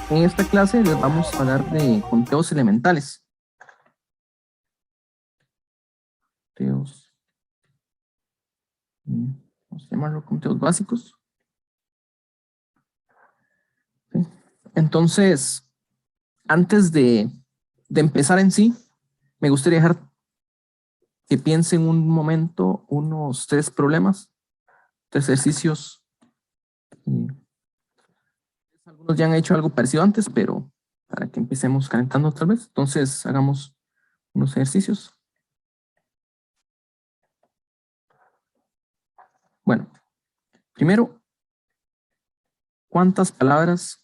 En esta clase les vamos a hablar de conteos elementales. Conteos, vamos a llamarlo conteos básicos. ¿Sí? Entonces, antes de empezar en sí, me gustaría dejar que piensen un momento unos 3 problemas, 3 ejercicios. Algunos ya han hecho algo parecido antes, pero para que empecemos calentando tal vez. Entonces, hagamos unos ejercicios. Bueno, primero, ¿cuántas palabras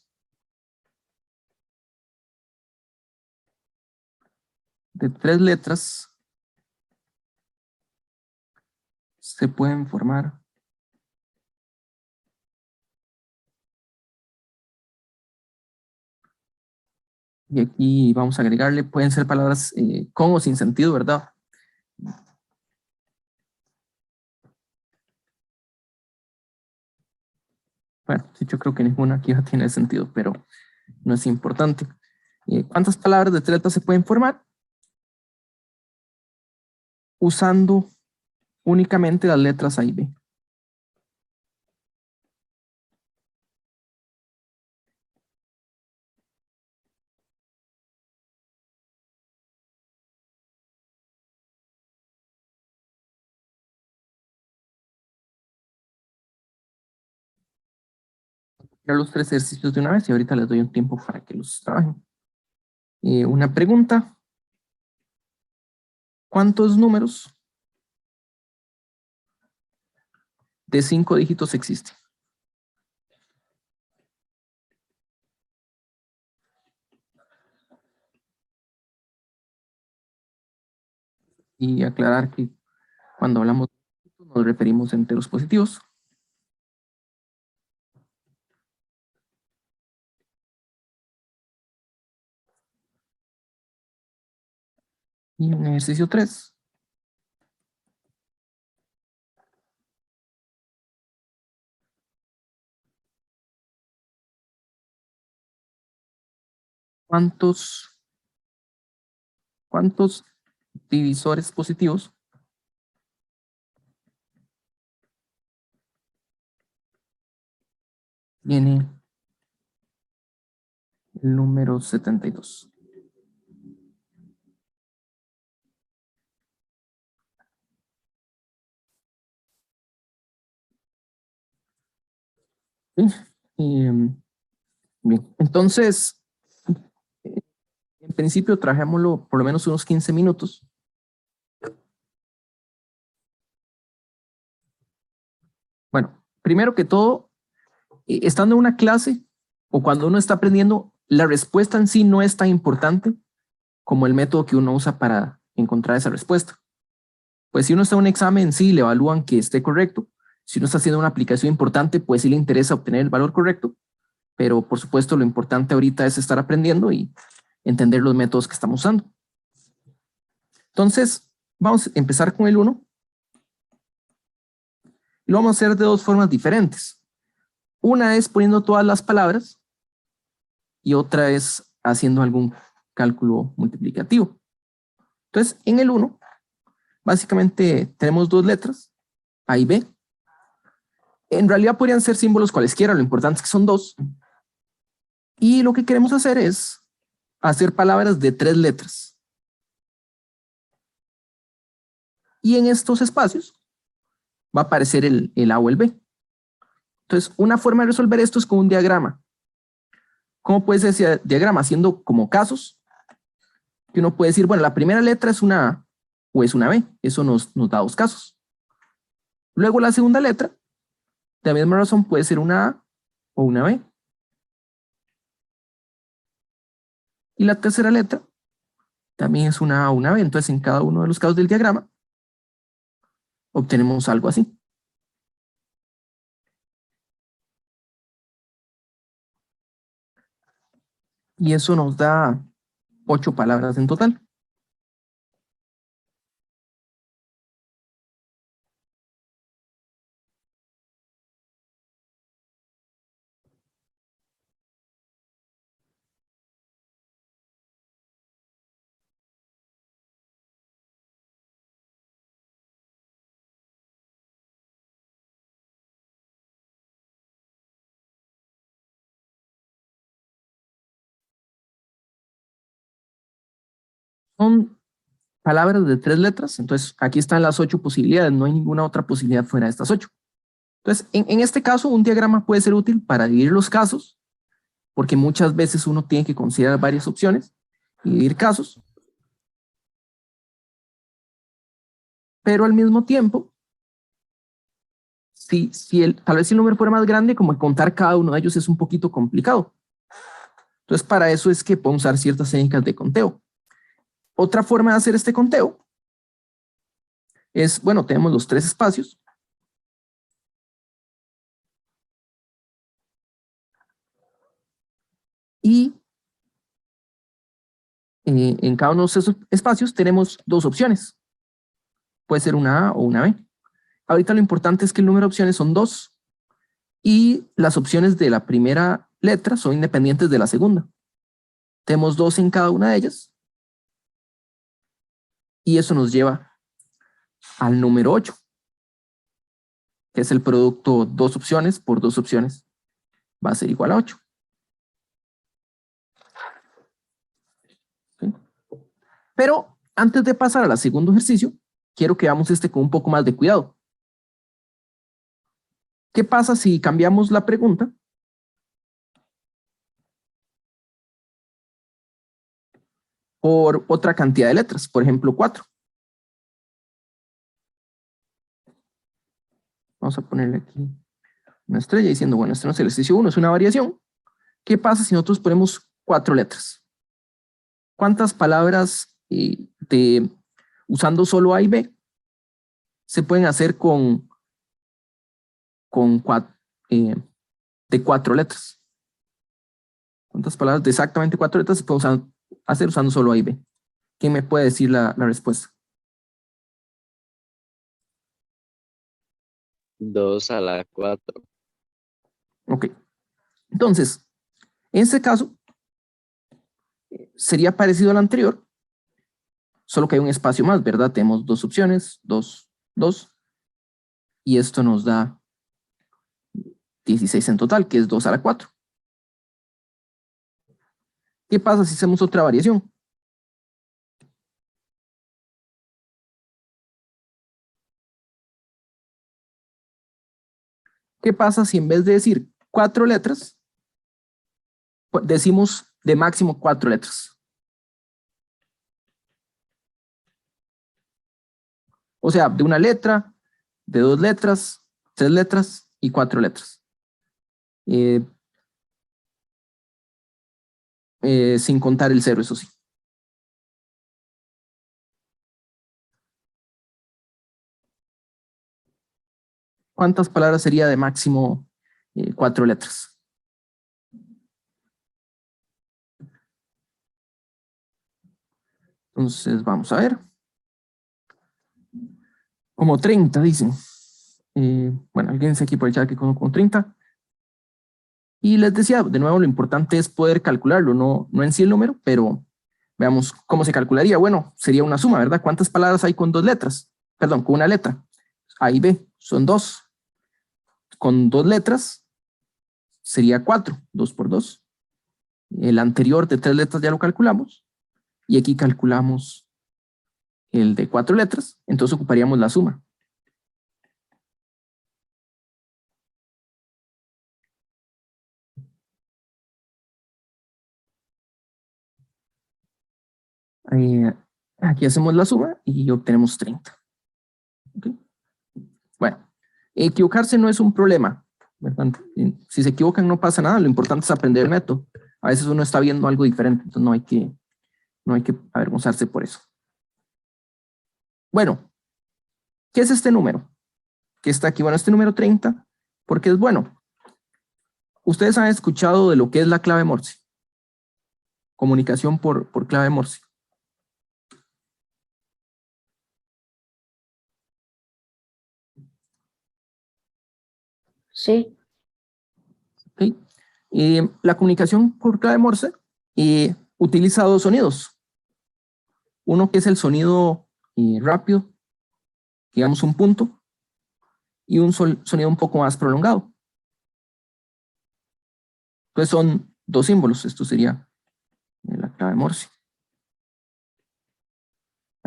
de 3 letras se pueden formar? Y aquí vamos a agregarle, pueden ser palabras con o sin sentido, ¿verdad? Bueno, sí, yo creo que ninguna aquí ya tiene sentido, pero no es importante. ¿Cuántas palabras de 3 letras se pueden formar? Usando únicamente las letras A y B. Ya los 3 ejercicios de una vez y ahorita les doy un tiempo para que los trabajen. Una pregunta. ¿Cuántos números de 5 dígitos existen? Y aclarar que cuando hablamos de dígitos nos referimos a enteros positivos. Y en ejercicio 3. ¿Cuántos divisores positivos tiene el número 72? ¿Sí? Bien, entonces, en principio trabajémoslo por lo menos unos 15 minutos. Bueno, primero que todo, estando en una clase o cuando uno está aprendiendo, la respuesta en sí no es tan importante como el método que uno usa para encontrar esa respuesta. Pues si uno está en un examen en sí, le evalúan que esté correcto. Si uno está haciendo una aplicación importante, pues sí le interesa obtener el valor correcto. Pero por supuesto, lo importante ahorita es estar aprendiendo y entender los métodos que estamos usando. Entonces, vamos a empezar con el 1. Y lo vamos a hacer de 2 formas diferentes. Una es poniendo todas las palabras y otra es haciendo algún cálculo multiplicativo. Entonces, en el 1, básicamente tenemos 2 letras, A y B. En realidad podrían ser símbolos cualesquiera, lo importante es que son 2. Y lo que queremos hacer es hacer palabras de 3 letras. Y en estos espacios va a aparecer el A o el B. Entonces, una forma de resolver esto es con un diagrama. ¿Cómo puede ser ese diagrama? Haciendo como casos, que uno puede decir, bueno, la primera letra es una A o es una B. Eso nos da 2 casos. Luego la segunda letra, de la misma razón, puede ser una A o una B. Y la tercera letra también es una A o una B. Entonces, en cada uno de los casos del diagrama, obtenemos algo así. Y eso nos da 8 palabras en total. Son palabras de 3 letras, entonces aquí están las 8 posibilidades, no hay ninguna otra posibilidad fuera de estas 8. Entonces, en este caso, un diagrama puede ser útil para dividir los casos, porque muchas veces uno tiene que considerar varias opciones y dividir casos, pero al mismo tiempo, tal vez si el número fuera más grande, como contar cada uno de ellos es un poquito complicado. Entonces, para eso es que podemos usar ciertas técnicas de conteo. Otra forma de hacer este conteo es, bueno, tenemos los 3 espacios. Y en cada uno de esos espacios tenemos 2 opciones. Puede ser una A o una B. Ahorita lo importante es que el número de opciones son 2 y las opciones de la primera letra son independientes de la segunda. Tenemos 2 en cada una de ellas y eso nos lleva al número 8, que es el producto 2 opciones por 2 opciones. Va a ser igual a 8. ¿Sí? Pero antes de pasar al segundo ejercicio, quiero que veamos este con un poco más de cuidado. ¿Qué pasa si cambiamos la pregunta por otra cantidad de letras? Por ejemplo, 4. Vamos a ponerle aquí una estrella diciendo, bueno, este no es el ejercicio 1, es una variación. ¿Qué pasa si nosotros ponemos 4 letras? ¿Cuántas palabras usando solo A y B se pueden hacer con de 4 letras? ¿Cuántas palabras de exactamente 4 letras se pueden hacer usando solo A y B? ¿Quién me puede decir la respuesta? 2 a la 4. Ok. Entonces, en este caso, sería parecido al anterior, solo que hay un espacio más, ¿verdad? Tenemos 2 opciones, 2, 2, y esto nos da 16 en total, que es 2 a la 4. ¿Qué pasa si hacemos otra variación? ¿Qué pasa si en vez de decir 4 letras, decimos de máximo 4 letras? O sea, de una letra, de 2 letras, 3 letras y 4 letras. Sin contar el 0, eso sí. ¿Cuántas palabras sería de máximo 4 letras? Entonces, vamos a ver. Como 30, dicen. Bueno, alguien dice aquí por el chat que como 30. Y les decía, de nuevo, lo importante es poder calcularlo, no en sí el número, pero veamos cómo se calcularía. Bueno, sería una suma, ¿verdad? ¿Cuántas palabras hay con 2 letras? Perdón, con una letra. A y B, son 2. Con 2 letras sería 4, 2 por 2. El anterior de 3 letras ya lo calculamos. Y aquí calculamos el de 4 letras, entonces ocuparíamos la suma. Aquí hacemos la suma y obtenemos 30. ¿Okay? Bueno, equivocarse no es un problema, ¿verdad? Si se equivocan no pasa nada, lo importante es aprender el método. A veces uno está viendo algo diferente, entonces no hay que avergonzarse por eso. Bueno, ¿qué es este número? ¿Qué está aquí? Bueno, este número 30, porque es bueno. Ustedes han escuchado de lo que es la clave Morse. Comunicación por clave Morse. Sí. ¿Okay? La comunicación por clave Morse utiliza 2 sonidos. Uno que es el sonido rápido, digamos un punto, y un sonido un poco más prolongado. Entonces son 2 símbolos. Esto sería la clave Morse.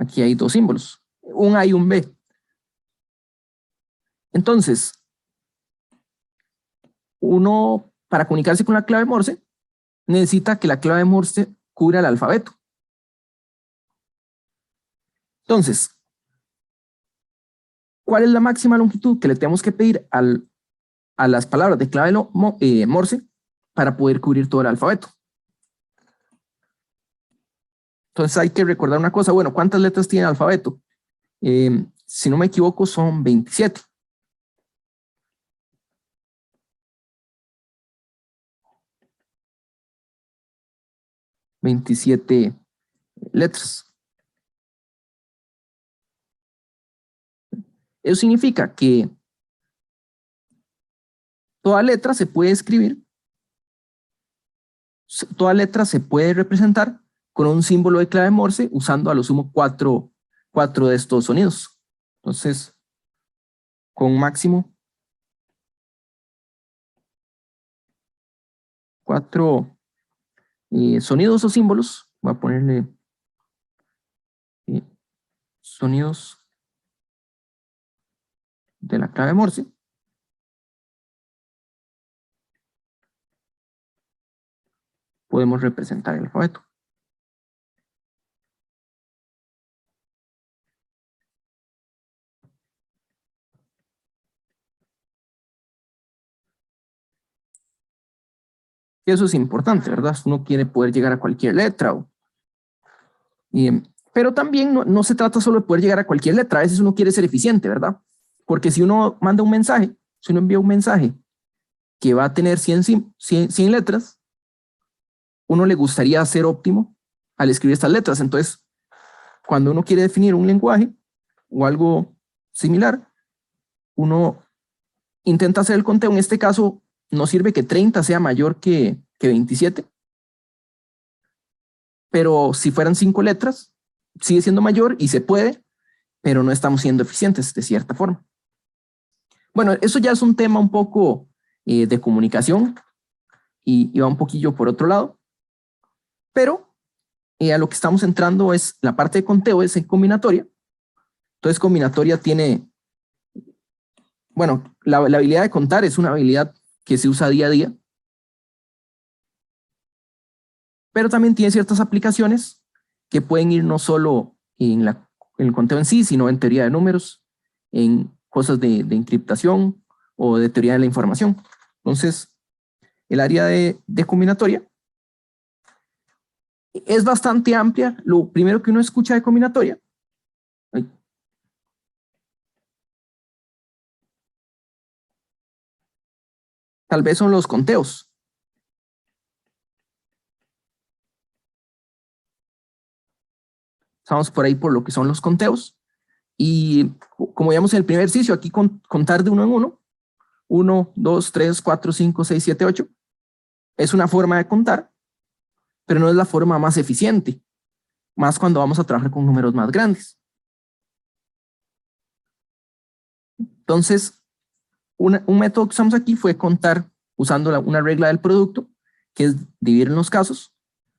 Aquí hay dos símbolos, un A y un B. Entonces, uno, para comunicarse con la clave Morse, necesita que la clave Morse cubra el alfabeto. Entonces, ¿cuál es la máxima longitud que le tenemos que pedir a las palabras de clave Morse para poder cubrir todo el alfabeto? Entonces hay que recordar una cosa, bueno, ¿cuántas letras tiene el alfabeto? Si no me equivoco, son 27. ¿27 letras? Eso significa que toda letra se puede escribir, toda letra se puede representar con un símbolo de clave Morse usando a lo sumo cuatro de estos sonidos. Entonces, con máximo 4 sonidos o símbolos, voy a ponerle sonidos de la clave Morse. Podemos representar el alfabeto. Y eso es importante, ¿verdad? Uno quiere poder llegar a cualquier letra. Pero también no se trata solo de poder llegar a cualquier letra. A veces uno quiere ser eficiente, ¿verdad? Porque si uno manda un mensaje, si uno envía un mensaje que va a tener 100 letras, uno le gustaría ser óptimo al escribir estas letras. Entonces, cuando uno quiere definir un lenguaje o algo similar, uno intenta hacer el conteo. En este caso, no sirve que 30 sea mayor que 27, pero si fueran 5 letras, sigue siendo mayor y se puede, pero no estamos siendo eficientes de cierta forma. Bueno, eso ya es un tema un poco de comunicación y va un poquillo por otro lado, pero a lo que estamos entrando es la parte de conteo, es en combinatoria. Entonces, combinatoria tiene, bueno, la habilidad de contar es una habilidad que se usa día a día, pero también tiene ciertas aplicaciones que pueden ir no solo en el conteo en sí, sino en teoría de números, en cosas de encriptación o de teoría de la información. Entonces, el área de combinatoria es bastante amplia. Lo primero que uno escucha de combinatoria tal vez son los conteos. Estamos por ahí por lo que son los conteos. Y como veíamos en el primer ejercicio, aquí contar de uno en uno, 1, 2, 3, 4, 5, 6, 7, 8, es una forma de contar, pero no es la forma más eficiente, más cuando vamos a trabajar con números más grandes. Entonces, un método que usamos aquí fue contar usando una regla del producto, que es dividir en los casos.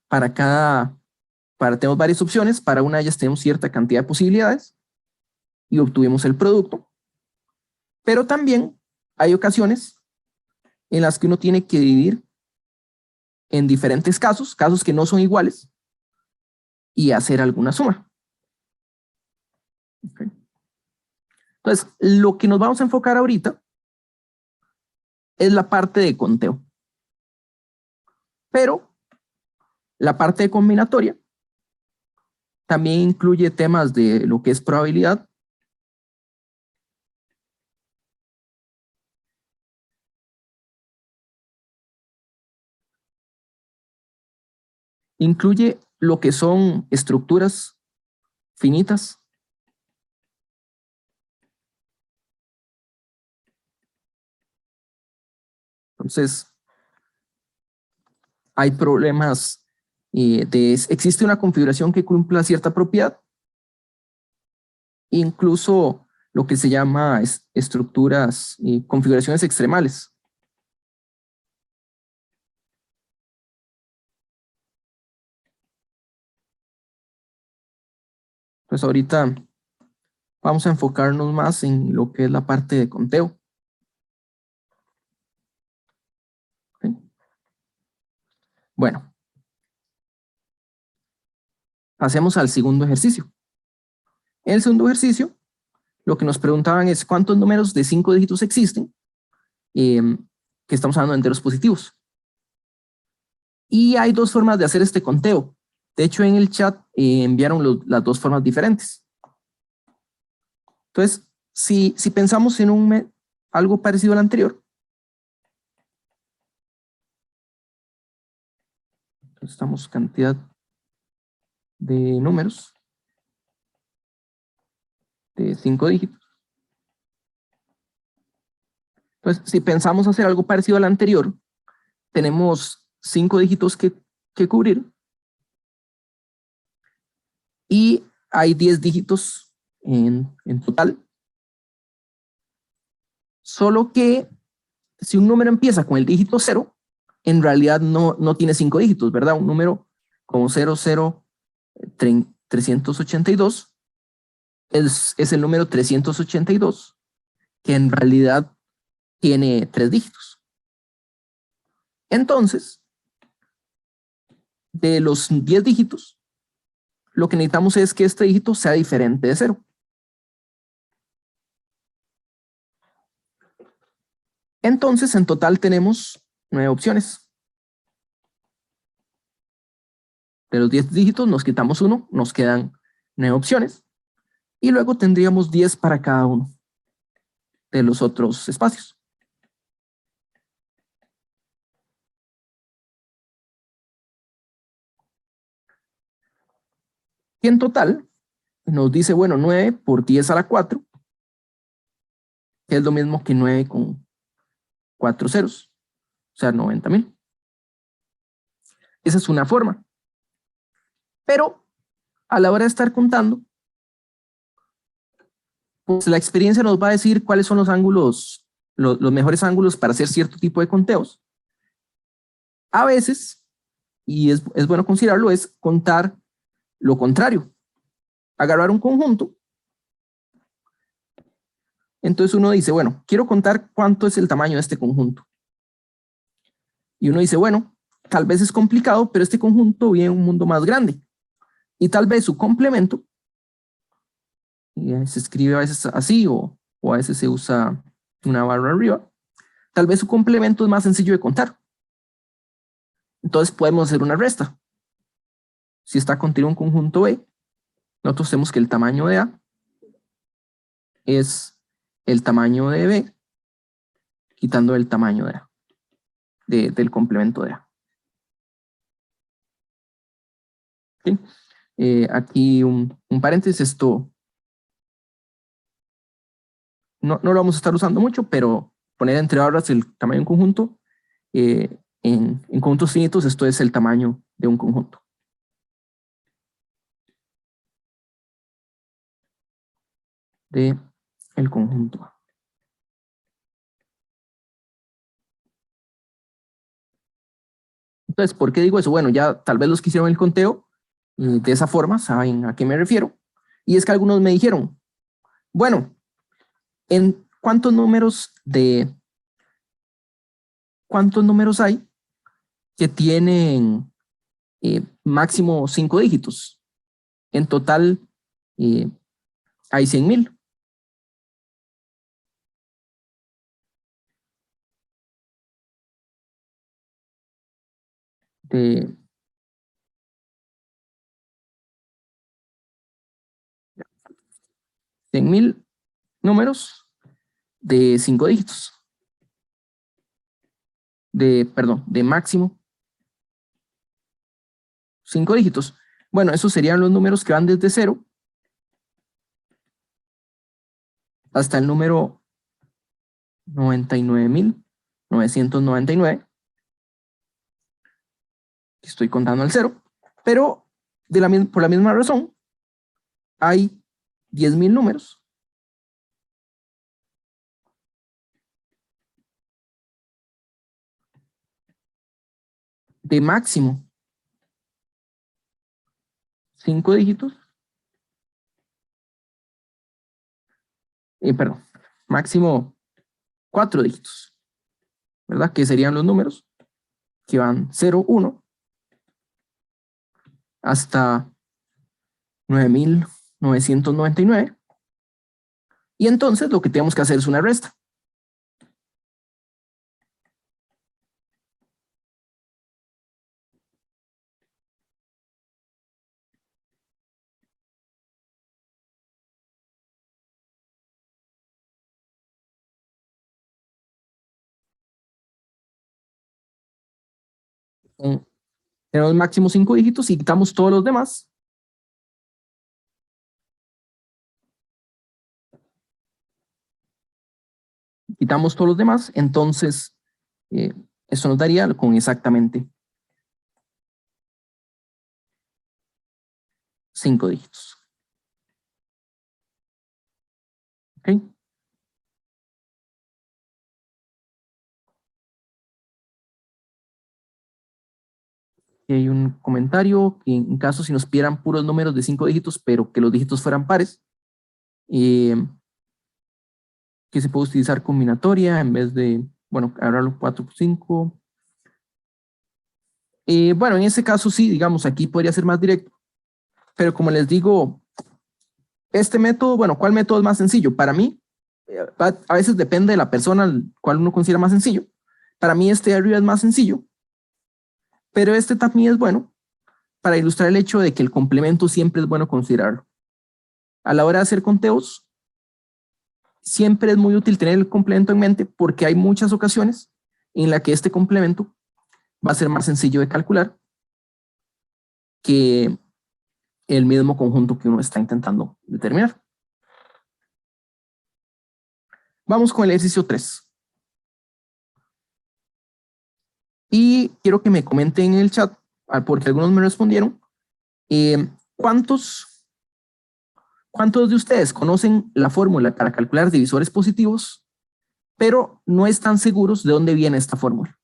Tenemos varias opciones, para una de ellas tenemos cierta cantidad de posibilidades y obtuvimos el producto. Pero también hay ocasiones en las que uno tiene que dividir en diferentes casos que no son iguales, y hacer alguna suma. Okay. Entonces, lo que nos vamos a enfocar ahorita es la parte de conteo. Pero la parte de combinatoria también incluye temas de lo que es probabilidad, incluye lo que son estructuras finitas. Entonces, hay problemas existe una configuración que cumpla cierta propiedad, incluso lo que se llama estructuras y configuraciones extremales. Pues ahorita vamos a enfocarnos más en lo que es la parte de conteo. ¿Ok? Bueno, pasemos al segundo ejercicio. En el segundo ejercicio, lo que nos preguntaban es cuántos números de 5 dígitos existen, que estamos hablando de enteros positivos. Y hay dos formas de hacer este conteo. De hecho, en el chat enviaron las dos formas diferentes. Entonces, si pensamos en algo parecido al anterior, estamos cantidad de números de 5 dígitos. Entonces, si pensamos hacer algo parecido al anterior, tenemos 5 dígitos que cubrir y hay 10 dígitos en total. Solo que si un número empieza con el dígito 0, en realidad no tiene 5 dígitos, ¿verdad? Un número como 00382 es el número 382, que en realidad tiene 3 dígitos. Entonces, de los 10 dígitos, lo que necesitamos es que este dígito sea diferente de 0. Entonces, en total tenemos 9 opciones. De los 10 dígitos nos quitamos 1, nos quedan 9 opciones. Y luego tendríamos 10 para cada uno de los otros espacios. Y en total nos dice, bueno, 9 por 10 a la 4, que es lo mismo que 9 con 4 ceros, o sea, 90,000. Esa es una forma. Pero a la hora de estar contando, pues la experiencia nos va a decir cuáles son los ángulos, los mejores ángulos para hacer cierto tipo de conteos. A veces, y es bueno considerarlo, es contar lo contrario. Agarrar un conjunto. Entonces uno dice, bueno, quiero contar cuánto es el tamaño de este conjunto. Y uno dice, bueno, tal vez es complicado, pero este conjunto vive en un mundo más grande. Y tal vez su complemento, y se escribe a veces así o a veces se usa una barra arriba, tal vez su complemento es más sencillo de contar. Entonces podemos hacer una resta. Si está contenido un conjunto B, nosotros sabemos que el tamaño de A es el tamaño de B quitando el tamaño de A, del complemento de A. ¿Sí? Aquí un paréntesis, esto no lo vamos a estar usando mucho, pero poner entre barras el tamaño de un conjunto, en conjuntos finitos esto es el tamaño de un conjunto. De el conjunto. Entonces, ¿por qué digo eso? Bueno, ya tal vez los que hicieron el conteo de esa forma saben a qué me refiero. Y es que algunos me dijeron, bueno, ¿en cuántos números hay que tienen máximo 5 dígitos? En total hay 100,000. De 100,000 números de 5 dígitos. Perdón, de máximo 5 dígitos. Bueno, esos serían los números que van desde 0 hasta el número 99,999. Estoy contando al 0, pero por la misma razón hay 10,000 números de máximo 5 dígitos perdón, máximo 4 dígitos, ¿verdad? Que serían los números que van 0, 1 hasta 9.999. Y entonces lo que tenemos que hacer es una resta. Tenemos máximo 5 dígitos y quitamos todos los demás. Quitamos todos los demás, entonces eso nos daría con exactamente 5 dígitos. ¿Ok? Y hay un comentario que en caso si nos pidieran puros números de 5 dígitos, pero que los dígitos fueran pares, que se puede utilizar combinatoria en vez de, bueno, ahora los 4 por 5. Bueno, en ese caso sí, digamos, aquí podría ser más directo, pero como les digo, este método, bueno, ¿cuál método es más sencillo? Para mí, a veces depende de la persona cuál uno considera más sencillo. Para mí este de arriba es más sencillo, pero este también es bueno para ilustrar el hecho de que el complemento siempre es bueno considerarlo. A la hora de hacer conteos, siempre es muy útil tener el complemento en mente porque hay muchas ocasiones en las que este complemento va a ser más sencillo de calcular que el mismo conjunto que uno está intentando determinar. Vamos con el ejercicio 3. Y quiero que me comenten en el chat, porque algunos me respondieron, ¿cuántos de ustedes conocen la fórmula para calcular divisores positivos, pero no están seguros de dónde viene esta fórmula?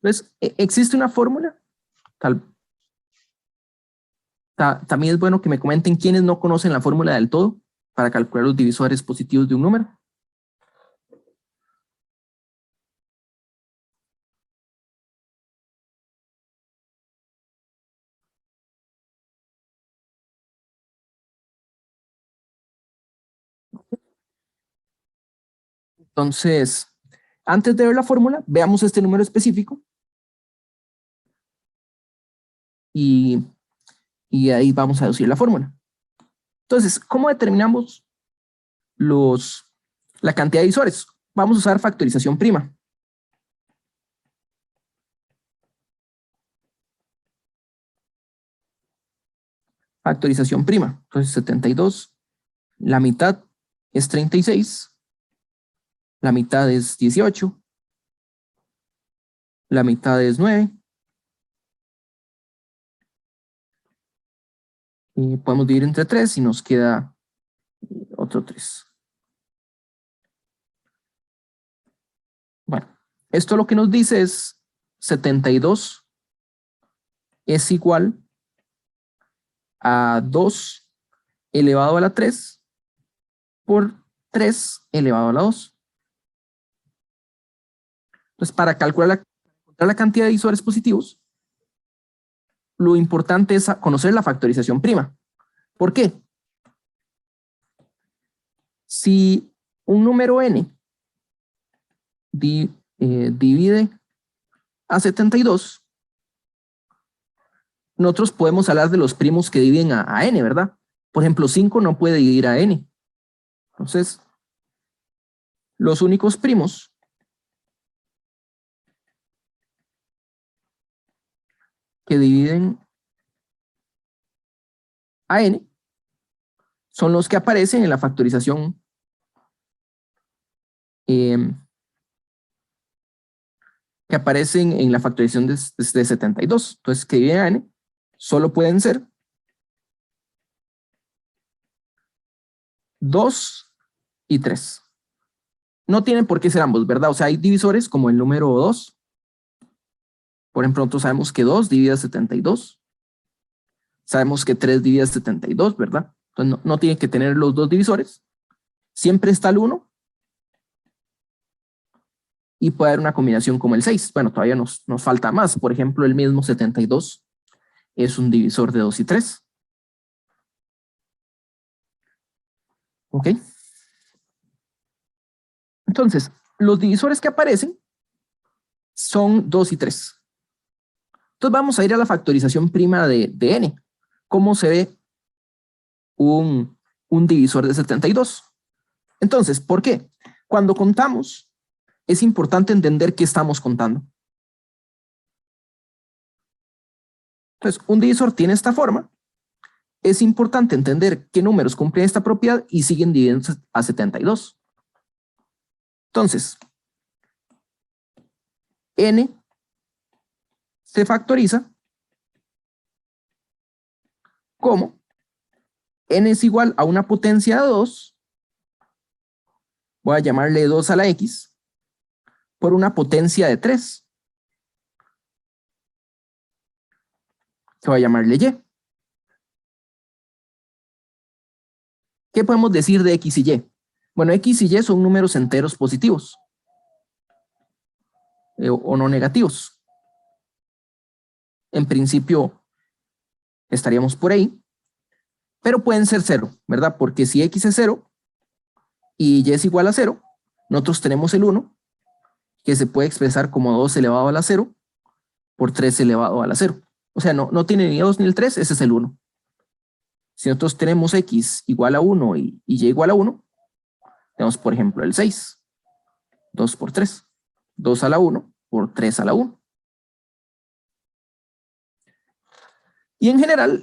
Entonces, ¿existe una fórmula? También es bueno que me comenten quiénes no conocen la fórmula del todo para calcular los divisores positivos de un número. Entonces, antes de ver la fórmula, veamos este número específico y, y ahí vamos a deducir la fórmula. Entonces, ¿cómo determinamos la cantidad de divisores? Vamos a usar factorización prima. Factorización prima. Entonces, 72, la mitad es 36, la mitad es 18, la mitad es 9, y podemos dividir entre 3 y nos queda otro 3. Bueno, esto lo que nos dice es 72 es igual a 2 elevado a la 3 por 3 elevado a la 2. Entonces, para calcular la cantidad de divisores positivos, lo importante es conocer la factorización prima. ¿Por qué? Si un número n divide a 72, nosotros podemos hablar de los primos que dividen a n, ¿verdad? Por ejemplo, 5 no puede dividir a n. Entonces, los únicos primos que dividen a n son los que aparecen en la factorización que aparecen en la factorización de 72. Entonces, que dividen a n solo pueden ser 2 y 3. No tienen por qué ser ambos, ¿verdad? O sea, hay divisores como el número 2. Por ejemplo, nosotros sabemos que 2 divide 72. Sabemos que 3 divide 72, ¿verdad? Entonces no tiene que tener los dos divisores. Siempre está el 1. Y puede haber una combinación como el 6. Bueno, todavía nos falta más. Por ejemplo, el mismo 72 es un divisor de 2 y 3. ¿Ok? Entonces, los divisores que aparecen son 2 y 3. Entonces vamos a ir a la factorización prima de n. ¿Cómo se ve un divisor de 72? Entonces, ¿por qué? Cuando contamos, es importante entender qué estamos contando. Entonces, un divisor tiene esta forma. Es importante entender qué números cumplen esta propiedad y siguen dividiendo a 72. Entonces, n se factoriza como n es igual a una potencia de 2, voy a llamarle 2 a la x, por una potencia de 3, que voy a llamarle y. ¿Qué podemos decir de x y y? Bueno, x y y son números enteros positivos o no negativos. En principio estaríamos por ahí, pero pueden ser 0, ¿verdad? Porque si x es 0 y y es igual a 0, nosotros tenemos el 1, que se puede expresar como 2 elevado a la 0 por 3 elevado a la 0. O sea, no tiene ni 2 ni el 3, ese es el 1. Si nosotros tenemos x igual a 1 y y igual a 1, tenemos, por ejemplo, el 6. 2 por 3. 2 a la 1 por 3 a la 1. Y en general,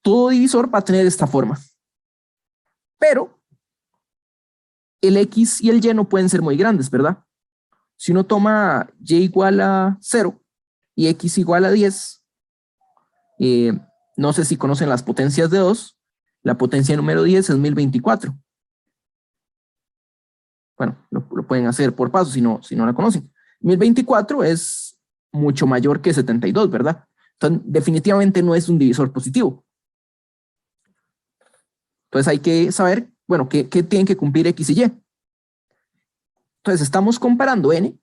todo divisor va a tener esta forma. Pero el x y el y no pueden ser muy grandes, ¿verdad? Si uno toma y igual a 0 y x igual a 10, no sé si conocen las potencias de 2. La potencia número 10 es 1024. Bueno, lo pueden hacer por paso si no la conocen. 1024 es mucho mayor que 72, ¿verdad? Entonces, definitivamente no es un divisor positivo. Entonces hay que saber, bueno, qué tienen que cumplir x y y. Entonces estamos comparando n,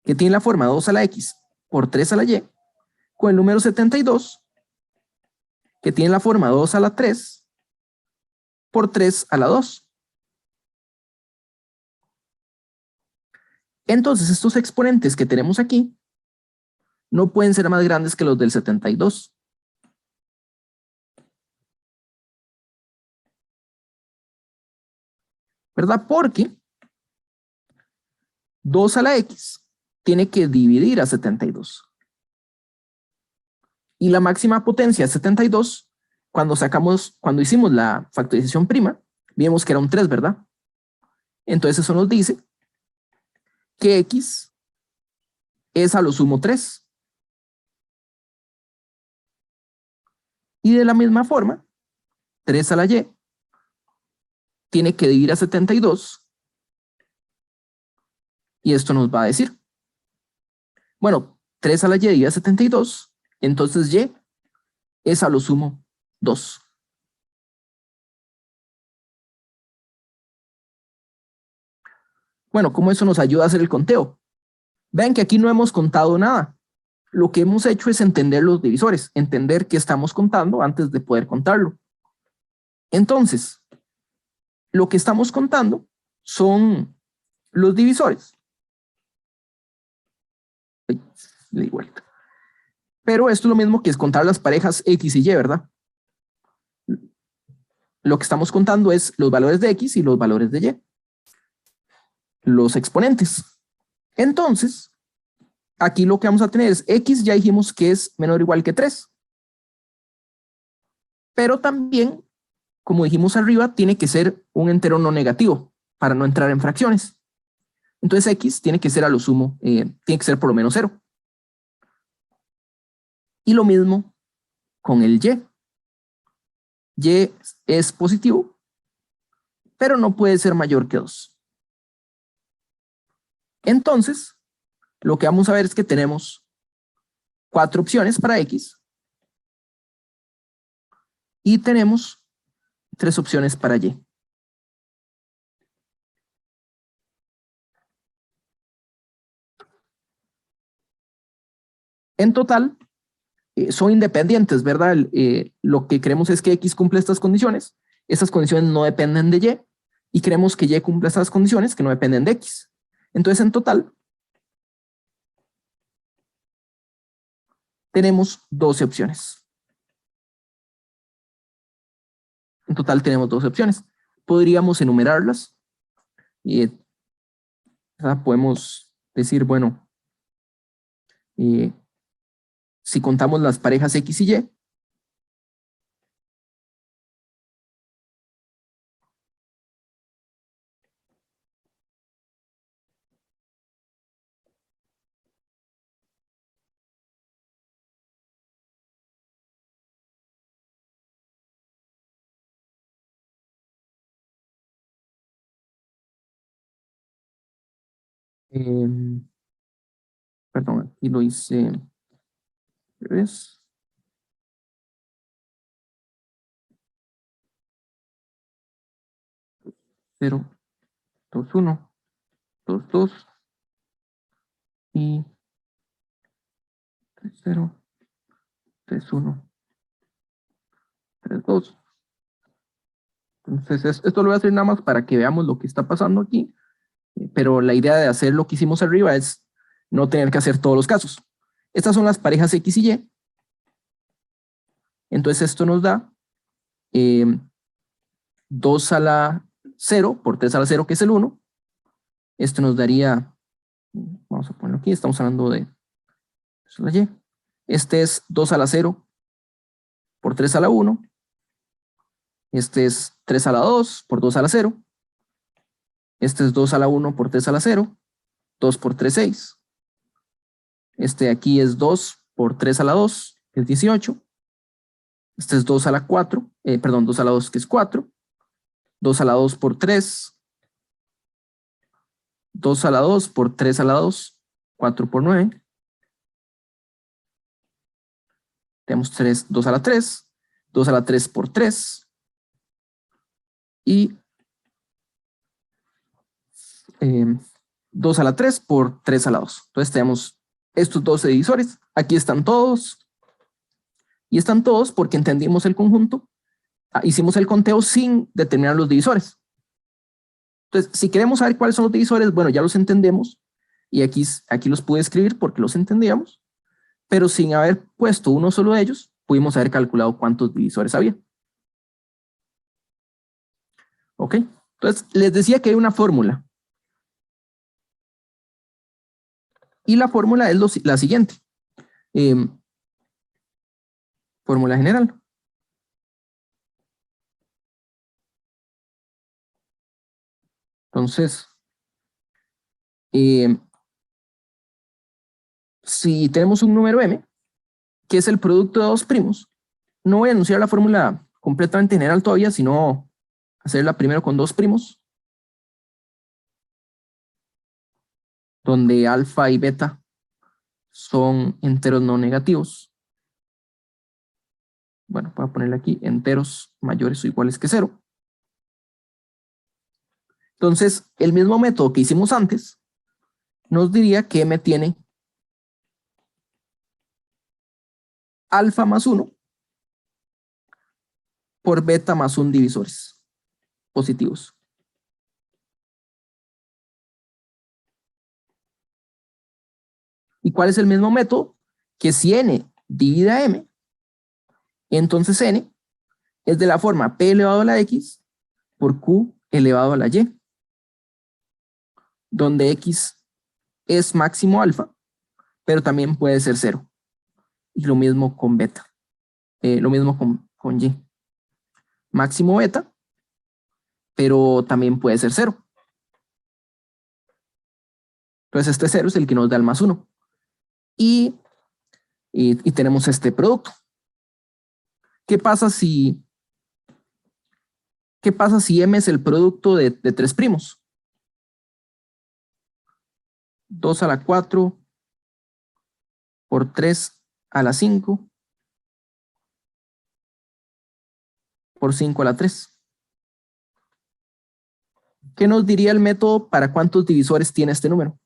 que tiene la forma 2 a la x por 3 a la y, con el número 72, que tiene la forma 2 a la 3 por 3 a la 2. Entonces estos exponentes que tenemos aquí no pueden ser más grandes que los del 72. ¿Verdad? Porque 2 a la x tiene que dividir a 72. Y la máxima potencia es 72. Cuando hicimos la factorización prima, vimos que era un 3, ¿verdad? Entonces eso nos dice que x es a lo sumo 3. Y de la misma forma, 3 a la y tiene que dividir a 72. Y esto nos va a decir, bueno, 3 a la y divide a 72, entonces y es a lo sumo 2. Bueno, ¿cómo eso nos ayuda a hacer el conteo? Vean que aquí no hemos contado nada. Lo que hemos hecho es entender los divisores, entender qué estamos contando antes de poder contarlo. Entonces, lo que estamos contando son los divisores. Ay, le di vuelta. Pero esto es lo mismo que es contar las parejas x y y, ¿verdad? Lo que estamos contando es los valores de x y los valores de y. Los exponentes. Entonces, aquí lo que vamos a tener es x, ya dijimos que es menor o igual que 3. Pero también, como dijimos arriba, tiene que ser un entero no negativo para no entrar en fracciones. Entonces x tiene que ser a lo sumo, tiene que ser por lo menos 0. Y lo mismo con el Y. Y es positivo, pero no puede ser mayor que 2. Entonces, lo que vamos a ver es que tenemos 4 opciones para X y tenemos 3 opciones para Y. En total, son independientes, ¿verdad? Lo que queremos es que X cumpla estas condiciones. Estas condiciones no dependen de Y queremos que Y cumpla estas condiciones que no dependen de X. Entonces, en total, tenemos 12 opciones. En total tenemos 12 opciones. Podríamos enumerarlas. Y podemos decir, bueno, si contamos las parejas X y Y, eh, perdón, aquí lo hice. ¿Ves? Cero, 2, 1, 2, 2 y 3, 0, 3, 1, 3, 2. Entonces, esto lo voy a hacer nada más para que veamos lo que está pasando aquí. Pero la idea de hacer lo que hicimos arriba es no tener que hacer todos los casos. Estas son las parejas X y Y. Entonces esto nos da 2 a la 0 por 3 a la 0, que es el 1. Esto nos daría, vamos a ponerlo aquí, estamos hablando de la Y. Este es 2 a la 0 por 3 a la 1. Este es 3 a la 2 por 2 a la 0. Este es 2 a la 1 por 3 a la 0. 2 por 3, 6. Este de aquí es 2 por 3 a la 2, que es 18. Este es 2 a la 4, perdón, 2 a la 2, que es 4. 2 a la 2 por 3. 2 a la 2 por 3 a la 2. 4 por 9. Tenemos 2 a la 3. 2 a la 3 por 3. Y 2 a la 3 por 3 a la 2. Entonces tenemos estos 12 divisores. Aquí están todos. Y están todos porque entendimos el conjunto. Hicimos el conteo sin determinar los divisores. Entonces, si queremos saber cuáles son los divisores, bueno, ya los entendemos. Y aquí los pude escribir porque los entendíamos. Pero sin haber puesto uno solo de ellos, pudimos haber calculado cuántos divisores había. ¿Ok? Entonces, les decía que hay una fórmula. Y la fórmula es la siguiente. Fórmula general. Entonces, si tenemos un número m, que es el producto de dos primos, no voy a enunciar la fórmula completamente general todavía, sino hacerla primero con dos primos, donde alfa y beta son enteros no negativos. Bueno, voy a ponerle aquí enteros mayores o iguales que 0. Entonces, el mismo método que hicimos antes nos diría que m tiene alfa más 1 por beta más 1 divisores positivos. ¿Y cuál es el mismo método? Que si n divide a m, entonces n es de la forma p elevado a la x por q elevado a la y, donde x es máximo alfa, pero también puede ser 0. Y lo mismo con beta. Lo mismo con y. Máximo beta, pero también puede ser 0. Entonces este 0 es el que nos da el más 1. Y tenemos este producto. ¿qué pasa si m es el producto de 3 primos? 2 a la 4 por 3 a la 5 por 5 a la 3. ¿Qué nos diría el método para cuántos divisores tiene este número?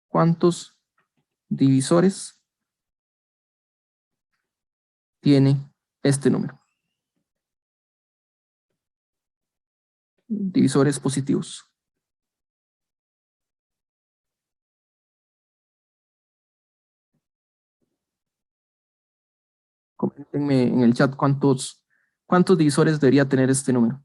¿Cuántos divisores tiene este número? Divisores positivos. Coméntenme en el chat cuántos divisores debería tener este número.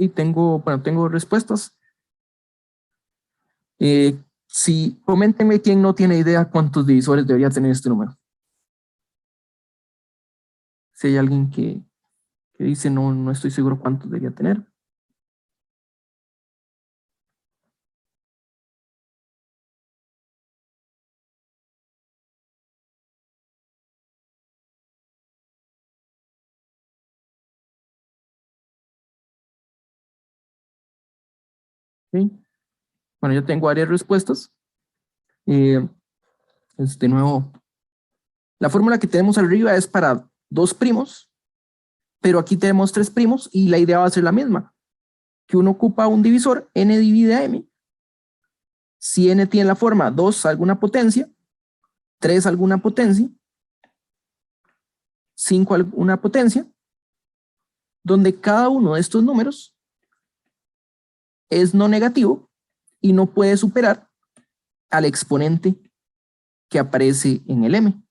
Y tengo respuestas. Coméntenme quién no tiene idea cuántos divisores debería tener este número. Si hay alguien que dice no estoy seguro cuántos debería tener. ¿Sí? Bueno, yo tengo varias respuestas. De nuevo, la fórmula que tenemos arriba es para 2 primos, pero aquí tenemos 3 primos y la idea va a ser la misma, que uno ocupa un divisor, n divide a m. Si n tiene la forma 2 alguna potencia, 3 alguna potencia, 5 alguna potencia, donde cada uno de estos números es no negativo y no puede superar al exponente que aparece en el m.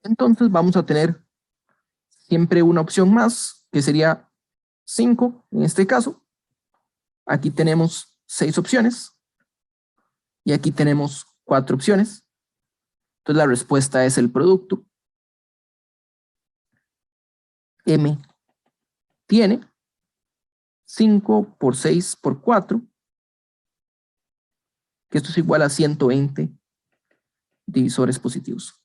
Entonces vamos a tener siempre una opción más, que sería 5 en este caso. Aquí tenemos 6 opciones y aquí tenemos 4 opciones. Entonces la respuesta es el producto. M tiene 5 por 6 por 4, que esto es igual a 120 divisores positivos.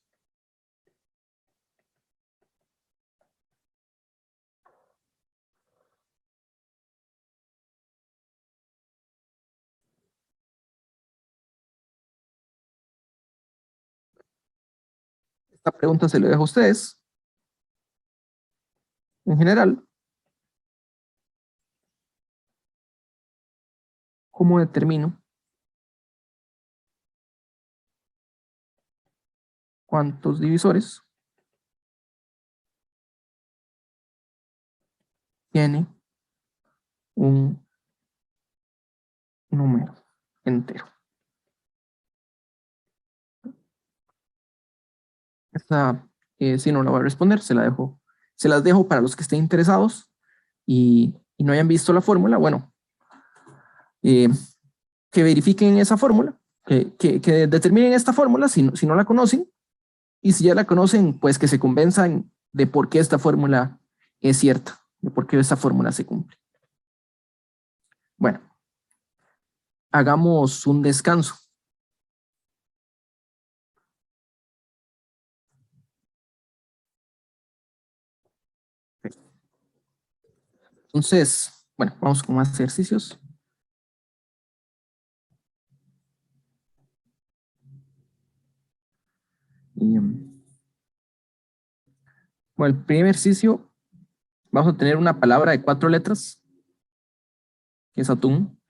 Esta pregunta se la dejo a ustedes. En general, ¿cómo determino cuántos divisores tiene un número entero? Esta sí no la voy a responder, se las dejo para los que estén interesados y no hayan visto la fórmula. Bueno, que verifiquen esa fórmula, que determinen esta fórmula si no la conocen, y si ya la conocen, pues que se convenzan de por qué esta fórmula es cierta, de por qué esta fórmula se cumple. Bueno, hagamos un descanso. Entonces, bueno, vamos con más ejercicios. Bueno, el primer ejercicio, vamos a tener una palabra de 4 letras, que es atún.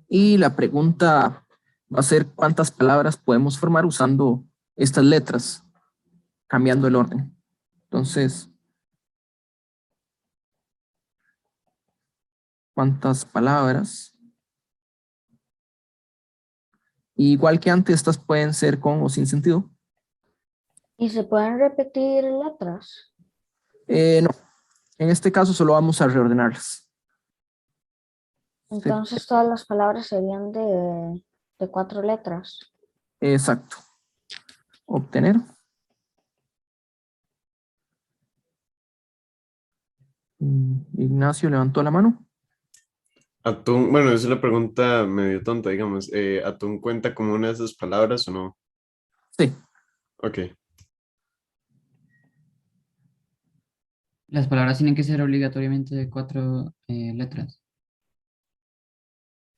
Y la pregunta va a ser cuántas palabras podemos formar usando estas letras. cambiando el orden. Entonces, ¿cuántas palabras? Igual que antes, estas pueden ser con o sin sentido. ¿Y se pueden repetir letras? No, en este caso solo vamos a reordenarlas. Entonces todas las palabras serían de 4 letras. Exacto. Obtener. Ignacio levantó la mano. Atún, bueno, esa es la pregunta medio tonta, digamos. ¿Atún cuenta como una de esas palabras o no? Sí. Ok. Las palabras tienen que ser obligatoriamente de 4 letras.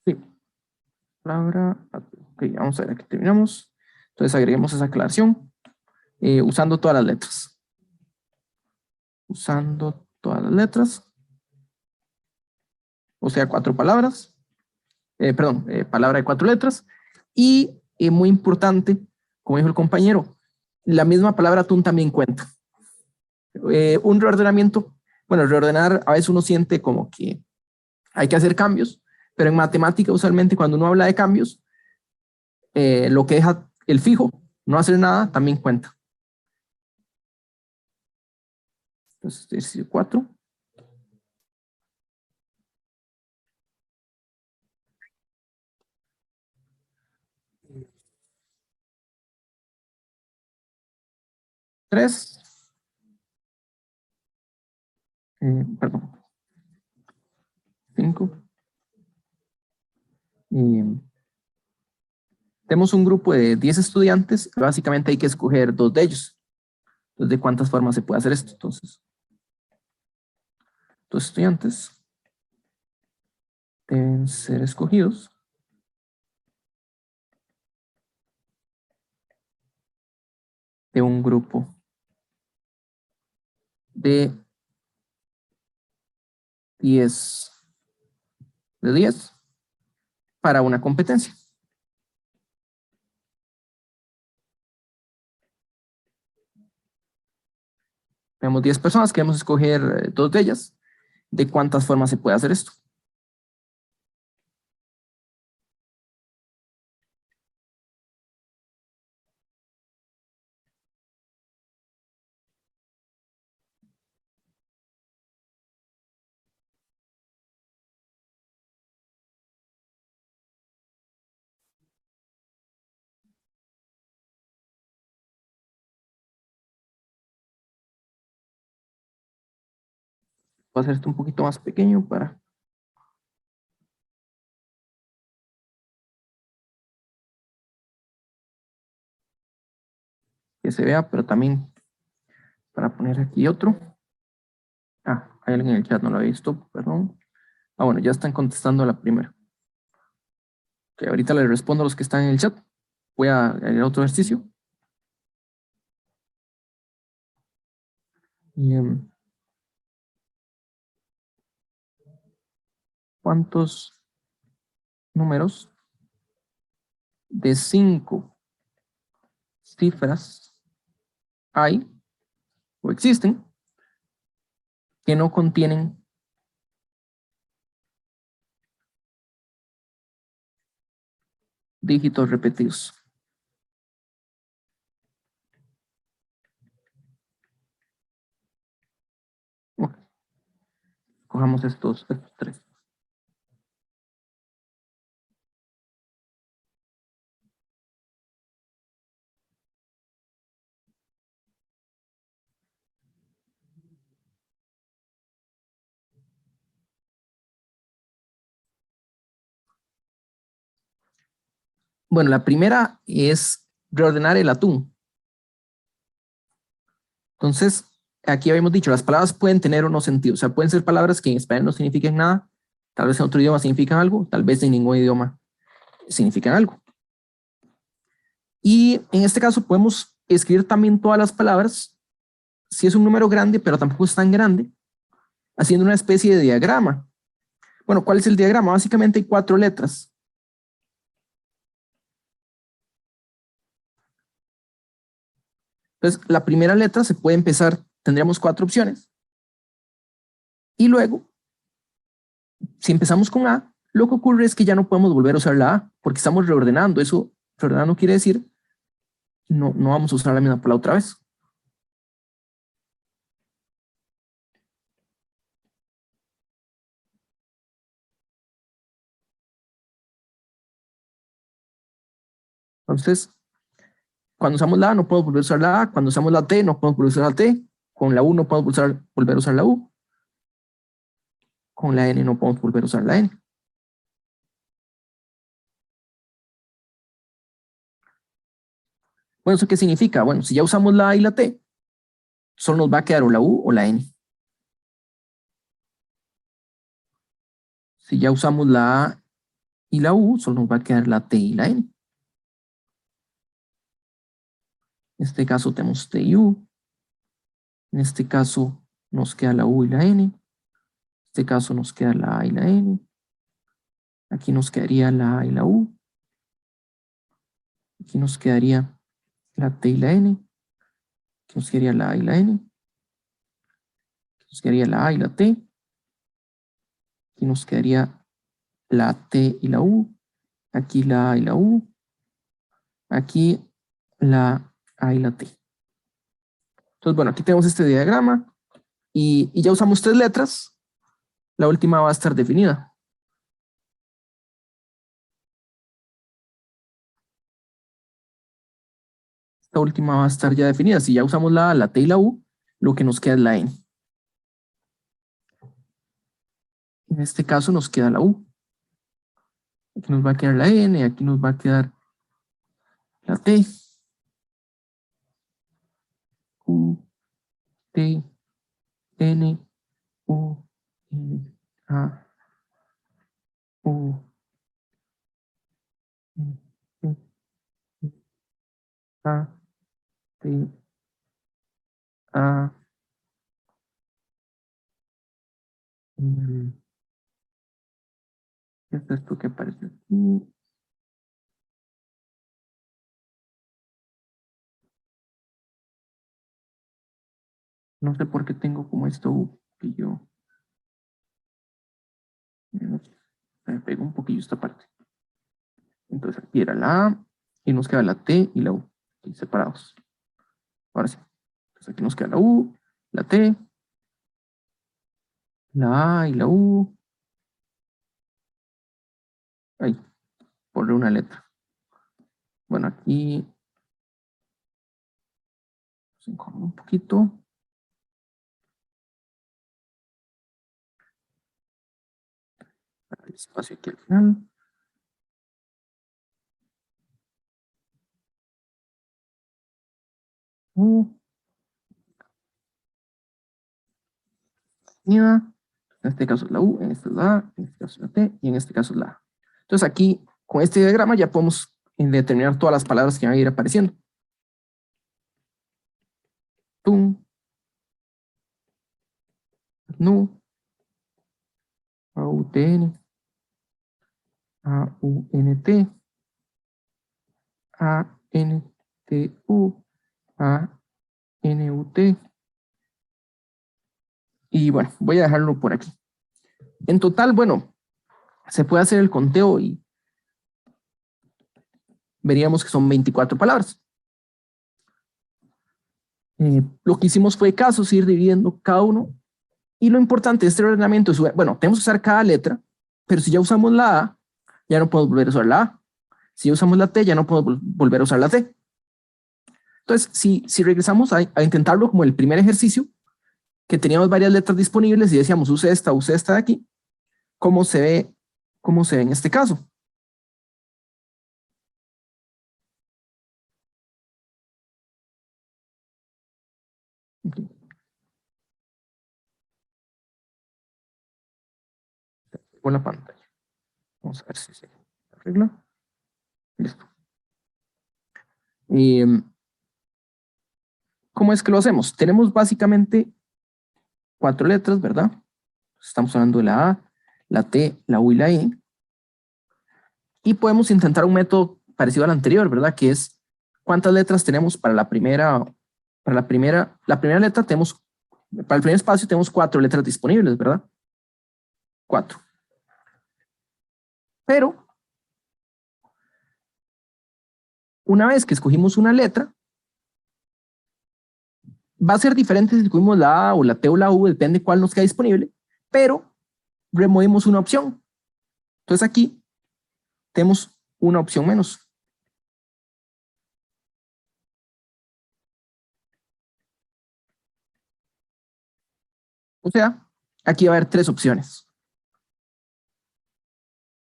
Sí. Palabra. Ok, vamos a ver, aquí terminamos. Entonces agreguemos esa aclaración usando todas las letras. Usando todas las letras. O sea, 4 palabras. Perdón, palabra de 4 letras. Y muy importante, como dijo el compañero, la misma palabra atún también cuenta. Un reordenamiento, bueno, reordenar a veces uno siente como que hay que hacer cambios, pero en matemática usualmente cuando uno habla de cambios, lo que deja el fijo, no hacer nada, también cuenta. Entonces, ejercicio 4. Tres. Perdón. 5. Tenemos un grupo de 10 estudiantes, básicamente hay que escoger 2 de ellos. Entonces, ¿de cuántas formas se puede hacer esto? Entonces, 2 estudiantes deben ser escogidos de un grupo de 10 para una competencia. Tenemos 10 personas, queremos escoger 2 de ellas. ¿De cuántas formas se puede hacer esto? Voy a hacer esto un poquito más pequeño para que se vea, pero también para poner aquí otro. Ah, hay alguien en el chat, no lo había visto, perdón. Ah, bueno, ya están contestando la primera. Ok, ahorita les respondo a los que están en el chat. Voy a agregar otro ejercicio. Y, ¿cuántos números de 5 cifras hay o existen que no contienen dígitos repetidos? Ok, cojamos estos 3. Bueno, la primera es reordenar el atún. Entonces, aquí habíamos dicho, las palabras pueden tener unos sentidos. O sea, pueden ser palabras que en español no signifiquen nada, tal vez en otro idioma significan algo, tal vez en ningún idioma significan algo. Y en este caso podemos escribir también todas las palabras, si es un número grande, pero tampoco es tan grande, haciendo una especie de diagrama. Bueno, ¿cuál es el diagrama? Básicamente hay 4 letras. Entonces, la primera letra se puede empezar, tendríamos 4 opciones. Y luego, si empezamos con A, lo que ocurre es que ya no podemos volver a usar la A, porque estamos reordenando. Eso, reordenando quiere decir, no vamos a usar la misma palabra otra vez. Entonces, cuando usamos la A no podemos volver a usar la A, cuando usamos la T no podemos volver a usar la T, con la U no podemos volver a usar la U, con la N no podemos volver a usar la N. Bueno, ¿eso qué significa? Bueno, si ya usamos la A y la T, solo nos va a quedar o la U o la N. Si ya usamos la A y la U, solo nos va a quedar la T y la N. En este caso tenemos T y U. En este caso nos queda la U y la N. En este caso nos queda la A y la N. Aquí nos quedaría la A y la U. Aquí nos quedaría la T y la N. Aquí nos quedaría la A y la N. Aquí nos quedaría la A y la T. Aquí nos quedaría la T y la U. Aquí la A y la U. Aquí la A y la T. Entonces, bueno, aquí tenemos este diagrama y ya usamos 3 letras. La última va a estar definida. Esta última va a estar ya definida. Si ya usamos la A, la T y la U, lo que nos queda es la N. En este caso nos queda la U. Aquí nos va a quedar la N, aquí nos va a quedar la T. U, T, N, U, N, A, U, N, T, A, T, A, N. ¿Qué es esto que aparece aquí? No sé por qué tengo como esto U, que yo me pego un poquillo esta parte. Entonces aquí era la A y nos queda la T y la U, aquí separados. Ahora sí. Entonces aquí nos queda la U, la T, la A y la U. Ahí, ponle una letra. Bueno, aquí se incomoda un poquito. El espacio aquí al final. U. En este caso es la U, en este es la A, en este caso es la T y en este caso es la A. Entonces aquí, con este diagrama ya podemos determinar todas las palabras que van a ir apareciendo. Tun, nu, AUTN, AUNT, ANTU, ANUT. Y bueno, voy a dejarlo por aquí. En total, bueno, se puede hacer el conteo y veríamos que son 24 palabras. Lo que hicimos fue casos, ir dividiendo cada uno. Y lo importante de este ordenamiento es, bueno, tenemos que usar cada letra, pero si ya usamos la A, ya no podemos volver a usar la A. Si ya usamos la T, ya no podemos volver a usar la T. Entonces, si regresamos a intentarlo como el primer ejercicio, que teníamos varias letras disponibles y decíamos, use esta de aquí, ¿cómo se ve en este caso? Okay. Con la pantalla. Vamos a ver si se arregla. Listo. ¿Cómo es que lo hacemos? Tenemos básicamente 4 letras, ¿verdad? Estamos hablando de la A, la T, la U y la E. Y podemos intentar un método parecido al anterior, ¿verdad? Que es cuántas letras tenemos para la primera Para la primera letra tenemos, para el primer espacio tenemos 4 letras disponibles, ¿verdad? 4. Pero, una vez que escogimos una letra, va a ser diferente si escogimos la A o la T o la U, depende cuál nos queda disponible, pero removemos una opción. Entonces aquí tenemos una opción menos. O sea, aquí va a haber 3 opciones.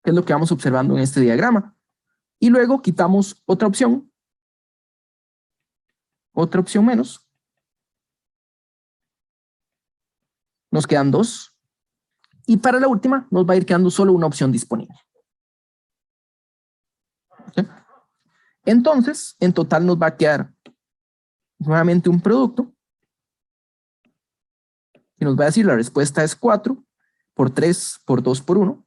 Que es lo que vamos observando en este diagrama. Y luego quitamos otra opción menos. Nos quedan 2. Y para la última nos va a ir quedando solo una opción disponible. ¿Sí? Entonces, en total nos va a quedar nuevamente un producto. Y nos va a decir la respuesta es 4 por 3 por 2 por 1.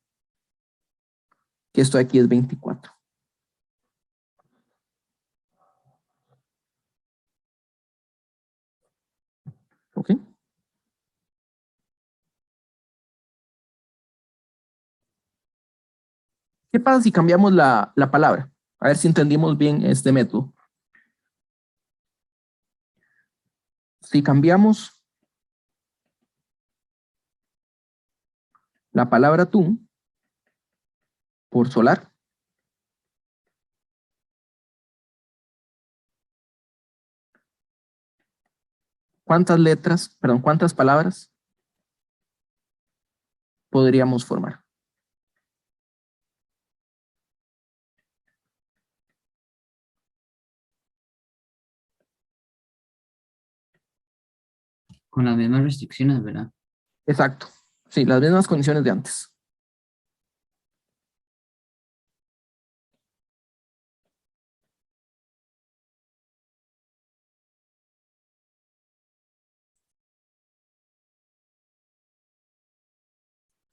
Que esto de aquí es 24. ¿Ok? ¿Qué pasa si cambiamos la palabra? A ver si entendimos bien este método. Si cambiamos la palabra atún por solar, ¿cuántas palabras podríamos formar? Con las mismas restricciones, ¿verdad? Exacto. Sí, las mismas condiciones de antes.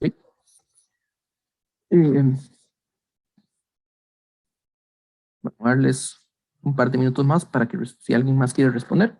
¿Sí? Bueno, voy a darles un par de minutos más para que si alguien más quiere responder.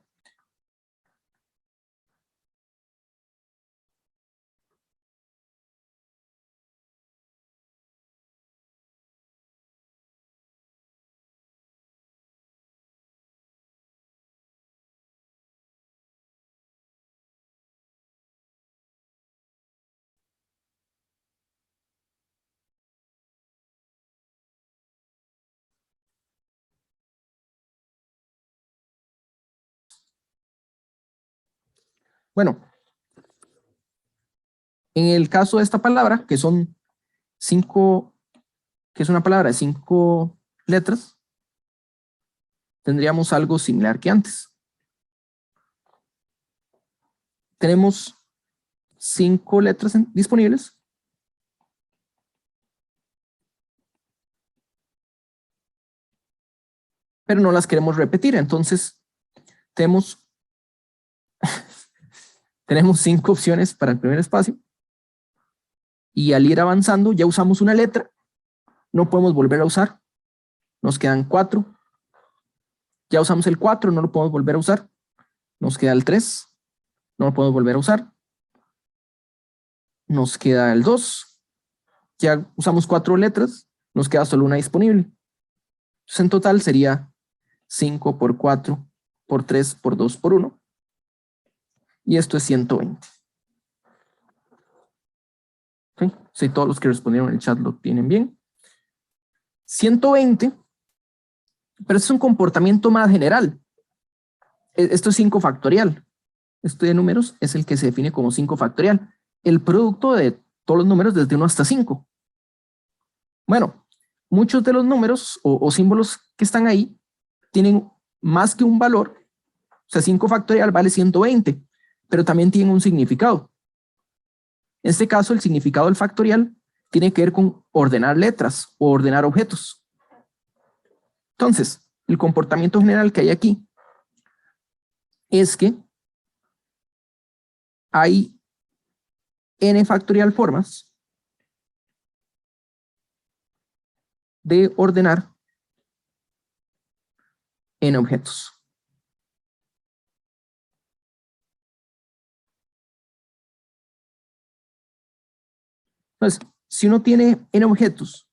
Bueno, en el caso de esta palabra, que son 5, que es una palabra de 5 letras, tendríamos algo similar que antes. Tenemos 5 letras disponibles. Pero no las queremos repetir. Entonces, tenemos 5 opciones para el primer espacio. Y al ir avanzando, ya usamos una letra. No podemos volver a usar. Nos quedan 4. Ya usamos el 4, no lo podemos volver a usar. Nos queda el 3. No lo podemos volver a usar. Nos queda el 2. Ya usamos 4 letras. Nos queda solo una disponible. Entonces, en total sería 5 por 4 por 3 por 2 por 1. Y esto es 120. ¿Okay? Si todos los que respondieron en el chat lo tienen bien. 120, pero es un comportamiento más general. Esto es 5 factorial. Este de números es el que se define como 5 factorial. El producto de todos los números desde 1 hasta 5. Bueno, muchos de los números o símbolos que están ahí tienen más que un valor. O sea, 5 factorial vale 120, pero también tienen un significado. En este caso, el significado del factorial tiene que ver con ordenar letras o ordenar objetos. Entonces, el comportamiento general que hay aquí es que hay n factorial formas de ordenar n objetos. Entonces, si uno tiene n objetos,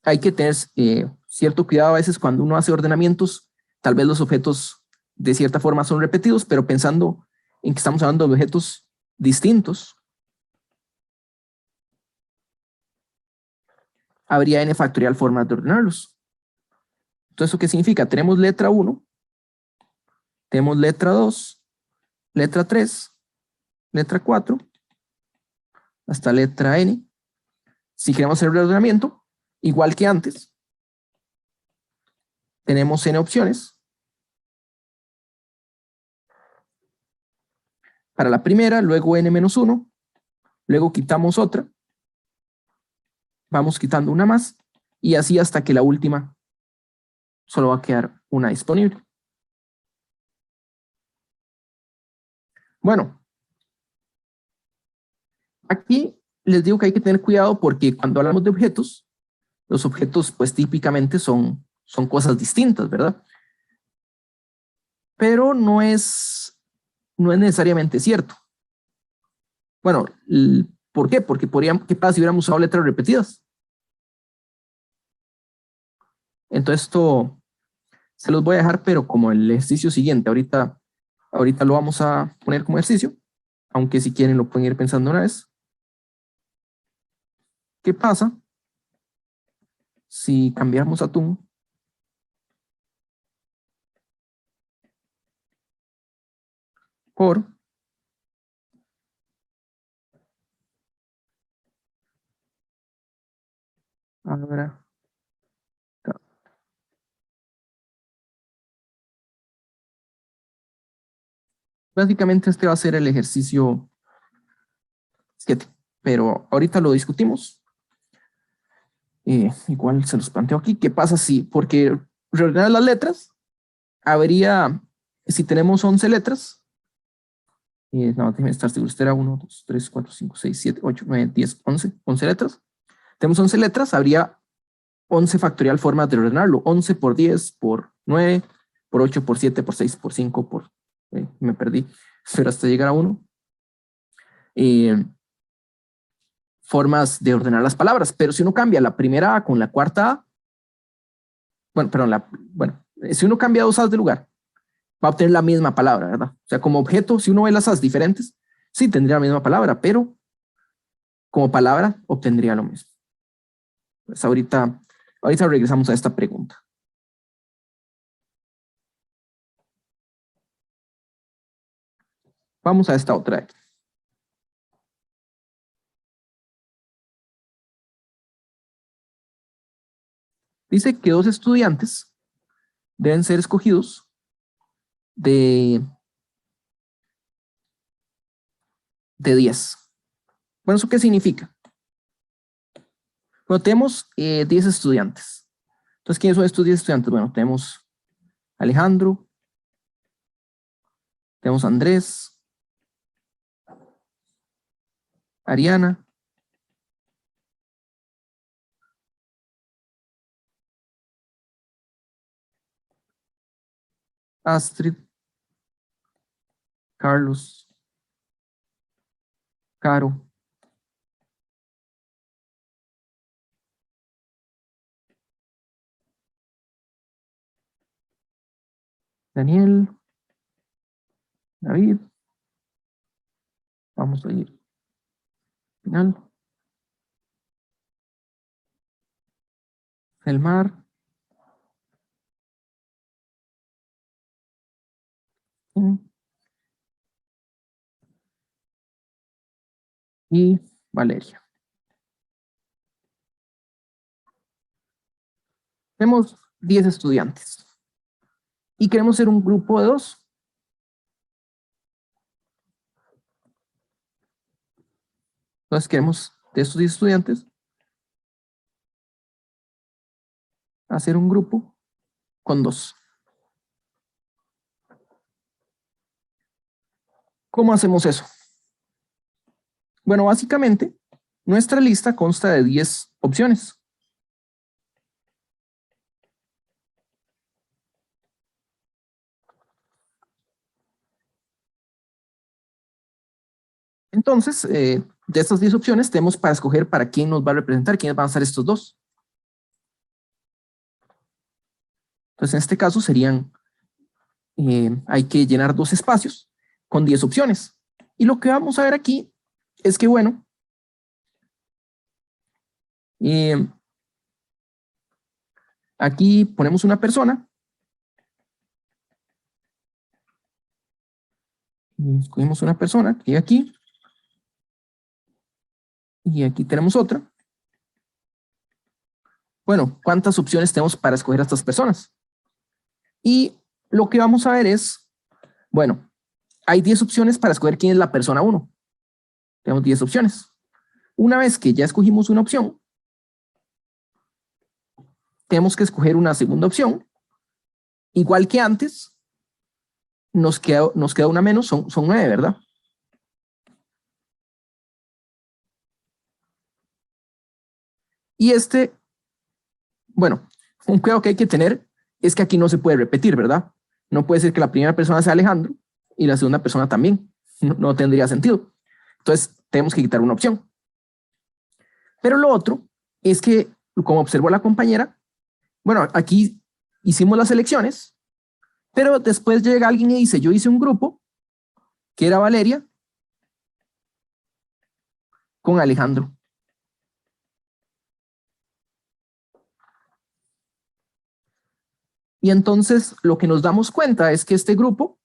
hay que tener cierto cuidado a veces cuando uno hace ordenamientos. Tal vez los objetos de cierta forma son repetidos, pero pensando en que estamos hablando de objetos distintos, habría n factorial formas de ordenarlos. Entonces, ¿eso qué significa? Tenemos letra 1, tenemos letra 2, letra 3, letra 4, hasta letra n. Si queremos hacer el ordenamiento, igual que antes, tenemos n opciones. Para la primera, luego n-1, luego quitamos otra, vamos quitando una más, y así hasta que la última solo va a quedar una disponible. Bueno, aquí les digo que hay que tener cuidado porque cuando hablamos de objetos, los objetos pues típicamente son cosas distintas, ¿verdad? Pero no es necesariamente cierto. Bueno, ¿por qué? Porque ¿qué pasa si hubiéramos usado letras repetidas? Entonces esto se los voy a dejar, pero como el ejercicio siguiente, ahorita lo vamos a poner como ejercicio, aunque si quieren lo pueden ir pensando una vez. ¿Qué pasa si cambiamos atún por ahora? Básicamente este va a ser el ejercicio 7, pero ahorita lo discutimos. Igual se los planteo aquí. ¿Qué pasa si, porque reordenar las letras, habría, si tenemos 11 letras, no, déjeme estar seguro, este era 1, 2, 3, 4, 5, 6, 7, 8, 9, 10, 11 letras. Tenemos 11 letras, habría 11 factorial formas de ordenarlo. 11 por 10, por 9, por 8, por 7, por 6, por 5, me perdí, pero hasta llegar a 1. Formas de ordenar las palabras, pero si uno cambia la primera A con la cuarta A, bueno, perdón, si uno cambia dos A's de lugar, va a obtener la misma palabra, ¿verdad? O sea, como objeto, si uno ve las A's diferentes, sí tendría la misma palabra, pero como palabra obtendría lo mismo. Pues ahorita regresamos a esta pregunta. Vamos a esta otra. Dice que 2 estudiantes deben ser escogidos de 10. Bueno, ¿eso qué significa? Bueno, tenemos 10 estudiantes. Entonces, ¿quiénes son estos 10 estudiantes? Bueno, tenemos Alejandro, tenemos Andrés, Ariana, Astrid, Carlos, Caro, Daniel, David. Vamos a ir final. Elmar. Y Valeria. Tenemos 10 estudiantes. Y queremos ser un grupo de 2. Entonces queremos de estos 10 estudiantes hacer un grupo con 2. ¿Cómo hacemos eso? Bueno, básicamente, nuestra lista consta de 10 opciones. Entonces, de estas 10 opciones tenemos para escoger para quién nos va a representar, quiénes van a ser estos dos. Entonces, en este caso serían, hay que llenar 2 espacios con 10 opciones. Y lo que vamos a ver aquí es que, bueno, aquí ponemos una persona. Y escogimos una persona que aquí. Y aquí tenemos otra. Bueno, ¿cuántas opciones tenemos para escoger a estas personas? Y lo que vamos a ver es, bueno, hay 10 opciones para escoger quién es la persona 1. Tenemos 10 opciones. Una vez que ya escogimos una opción, tenemos que escoger una segunda opción. Igual que antes, nos queda una menos, son 9, ¿verdad? Y bueno, un cuidado que hay que tener es que aquí no se puede repetir, ¿verdad? No puede ser que la primera persona sea Alejandro y la segunda persona también. No tendría sentido. Entonces, tenemos que quitar una opción. Pero lo otro es que, como observó la compañera, bueno, aquí hicimos las elecciones, pero después llega alguien y dice, yo hice un grupo que era Valeria con Alejandro. Y entonces lo que nos damos cuenta es que este grupo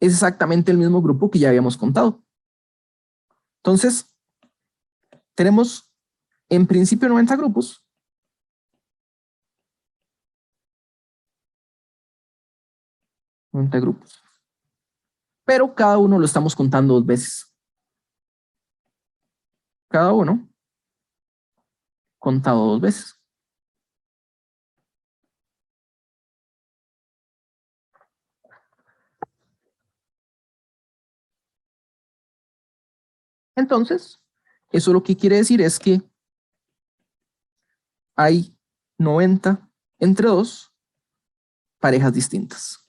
es exactamente el mismo grupo que ya habíamos contado. Entonces, tenemos en principio 90 grupos. Pero cada uno lo estamos contando 2 veces. Cada uno contado 2 veces. Entonces, eso lo que quiere decir es que hay 90 entre 2 parejas distintas.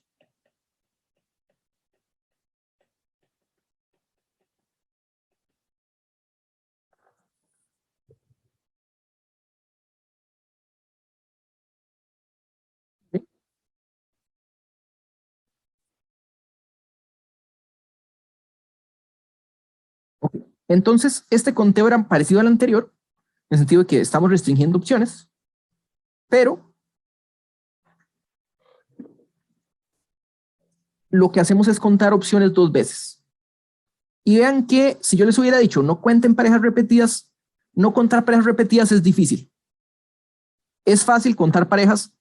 ¿Sí? Okay. Entonces, este conteo era parecido al anterior, en el sentido de que estamos restringiendo opciones, pero lo que hacemos es contar opciones 2 veces. Y vean que si yo les hubiera dicho no cuenten parejas repetidas, no contar parejas repetidas es difícil. Es fácil contar parejas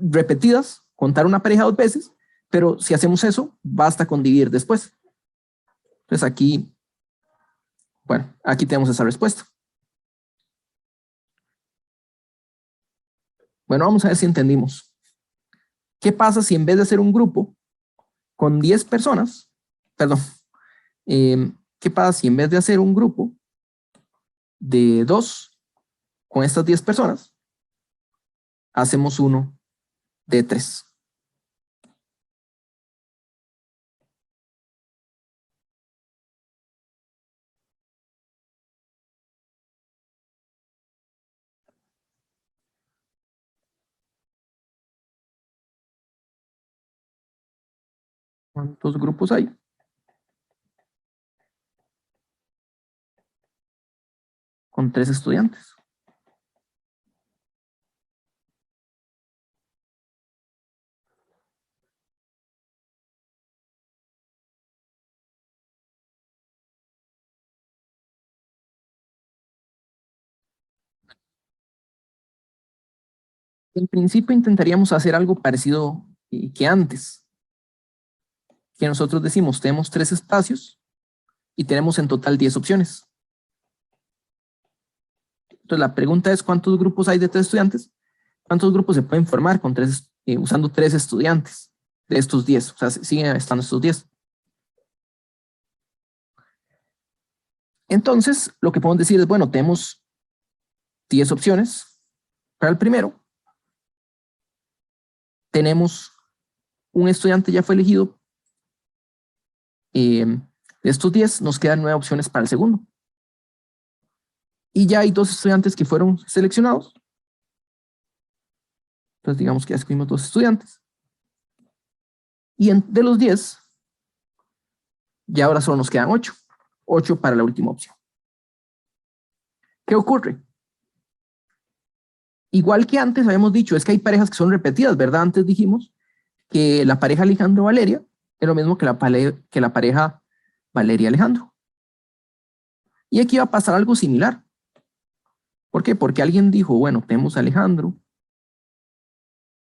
repetidas, contar una pareja 2 veces, pero si hacemos eso, basta con dividir después. Entonces aquí, bueno, aquí tenemos esa respuesta. Bueno, vamos a ver si entendimos. ¿Qué pasa si en vez de hacer un grupo con 10 personas, perdón, ¿qué pasa si en vez de hacer un grupo de 2 con estas 10 personas, hacemos uno de 3? ¿Cuántos grupos hay? Con 3 estudiantes. En principio intentaríamos hacer algo parecido que antes, que nosotros decimos, tenemos 3 espacios y tenemos en total 10 opciones. Entonces la pregunta es, ¿cuántos grupos hay de 3 estudiantes? ¿Cuántos grupos se pueden formar con usando 3 estudiantes de estos 10? O sea, siguen estando estos 10. Entonces, lo que podemos decir es, bueno, tenemos 10 opciones para el primero. Tenemos un estudiante ya fue elegido. De estos 10 nos quedan 9 opciones para el segundo. Y ya hay 2 estudiantes que fueron seleccionados. Entonces digamos que ya escogimos 2 estudiantes. Y de los 10, ya ahora solo nos quedan 8. 8 para la última opción. ¿Qué ocurre? Igual que antes habíamos dicho, es que hay parejas que son repetidas, ¿verdad? Antes dijimos que la pareja Alejandro-Valeria es lo mismo que la pareja Valeria-Alejandro. Y aquí va a pasar algo similar. ¿Por qué? Porque alguien dijo, bueno, tenemos a Alejandro,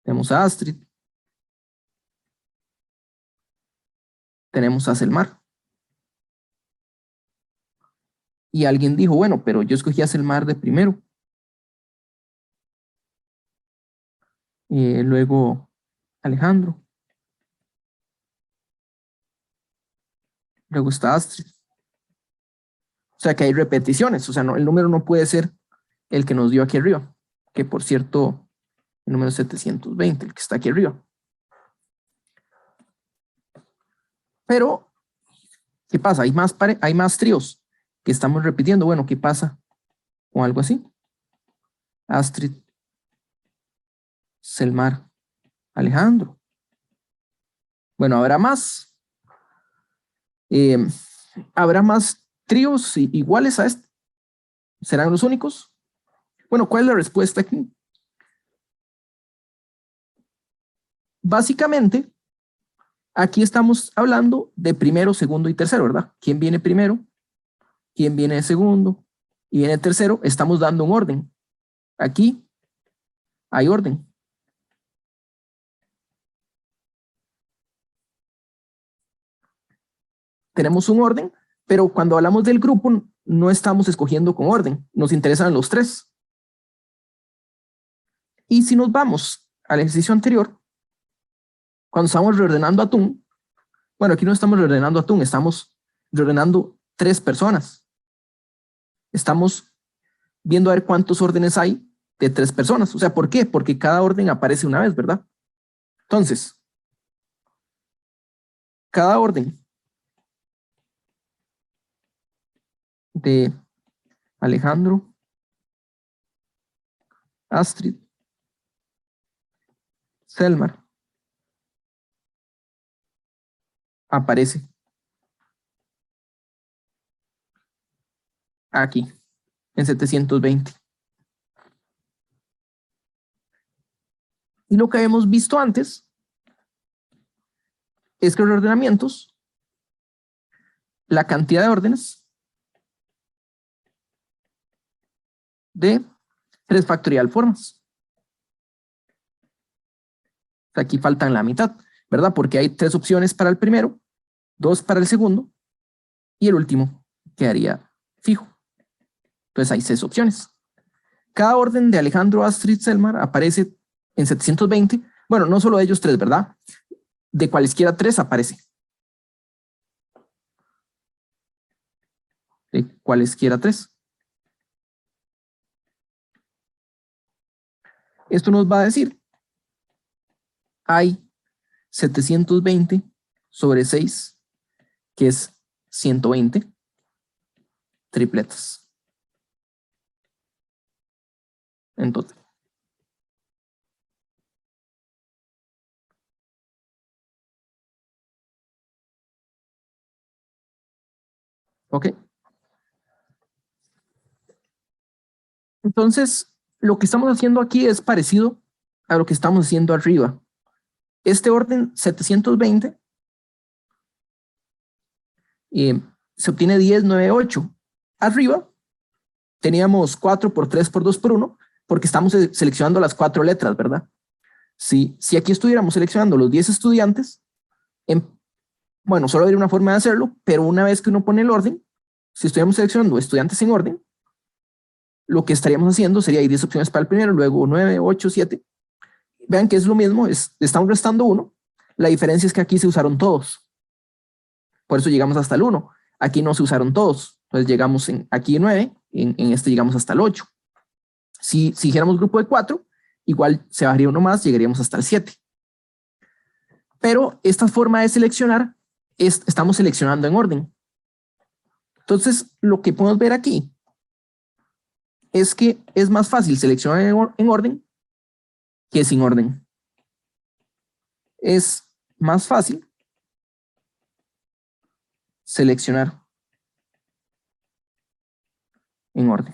tenemos a Astrid, tenemos a Selmar. Y alguien dijo, bueno, pero yo escogí a Selmar de primero. Luego Alejandro. Luego está Astrid. O sea que hay repeticiones. O sea, no, el número no puede ser el que nos dio aquí arriba. Que por cierto, el número 720, el que está aquí arriba. Pero, ¿qué pasa? Hay más tríos que estamos repitiendo. Bueno, ¿qué pasa con algo así? Astrid, Selmar, Alejandro. Bueno, habrá más. ¿Habrá más tríos iguales a este? ¿Serán los únicos? Bueno, ¿cuál es la respuesta aquí? Básicamente, aquí estamos hablando de primero, segundo y tercero, ¿verdad? ¿Quién viene primero? ¿Quién viene de segundo? Y viene tercero. Estamos dando un orden. Aquí hay orden. Tenemos un orden, pero cuando hablamos del grupo no estamos escogiendo con orden. Nos interesan los 3. Y si nos vamos al ejercicio anterior, cuando estamos reordenando atún, bueno, aquí no estamos reordenando atún, estamos reordenando 3 personas. Estamos viendo a ver cuántos órdenes hay de 3 personas. O sea, ¿por qué? Porque cada orden aparece una vez, ¿verdad? Entonces, cada orden de Alejandro, Astrid, Selmar, aparece aquí, en 720. Y lo que habíamos visto antes es que los ordenamientos, la cantidad de órdenes de 3 factorial formas. Aquí faltan la mitad, ¿verdad? Porque hay 3 opciones para el primero, 2 para el segundo, y el último quedaría fijo. Entonces hay 6 opciones. Cada orden de Alejandro, Astrid, Selmar aparece en 720. Bueno, no solo de ellos 3, ¿verdad? De cualesquiera 3 aparece. De cualesquiera 3. Esto nos va a decir, hay 720 sobre 6, que es 120 tripletas. En total. ¿Ok? Entonces, lo que estamos haciendo aquí es parecido a lo que estamos haciendo arriba. Este orden 720 se obtiene 10, 9, 8. Arriba teníamos 4 por 3 por 2 por 1 porque estamos seleccionando las 4 letras, ¿verdad? Si aquí estuviéramos seleccionando los 10 estudiantes, bueno, solo habría una forma de hacerlo, pero una vez que uno pone el orden, si estuviéramos seleccionando estudiantes en orden, lo que estaríamos haciendo sería hay 10 opciones para el primero, luego 9, 8, 7. Vean que es lo mismo, estamos restando 1. La diferencia es que aquí se usaron todos. Por eso llegamos hasta el 1. Aquí no se usaron todos. Entonces llegamos aquí 9, en este llegamos hasta el 8. Si hiciéramos grupo de 4, igual se bajaría uno más, llegaríamos hasta el 7. Pero esta forma de seleccionar, estamos seleccionando en orden. Entonces, lo que podemos ver aquí es que es más fácil seleccionar en orden que sin orden. Es más fácil seleccionar en orden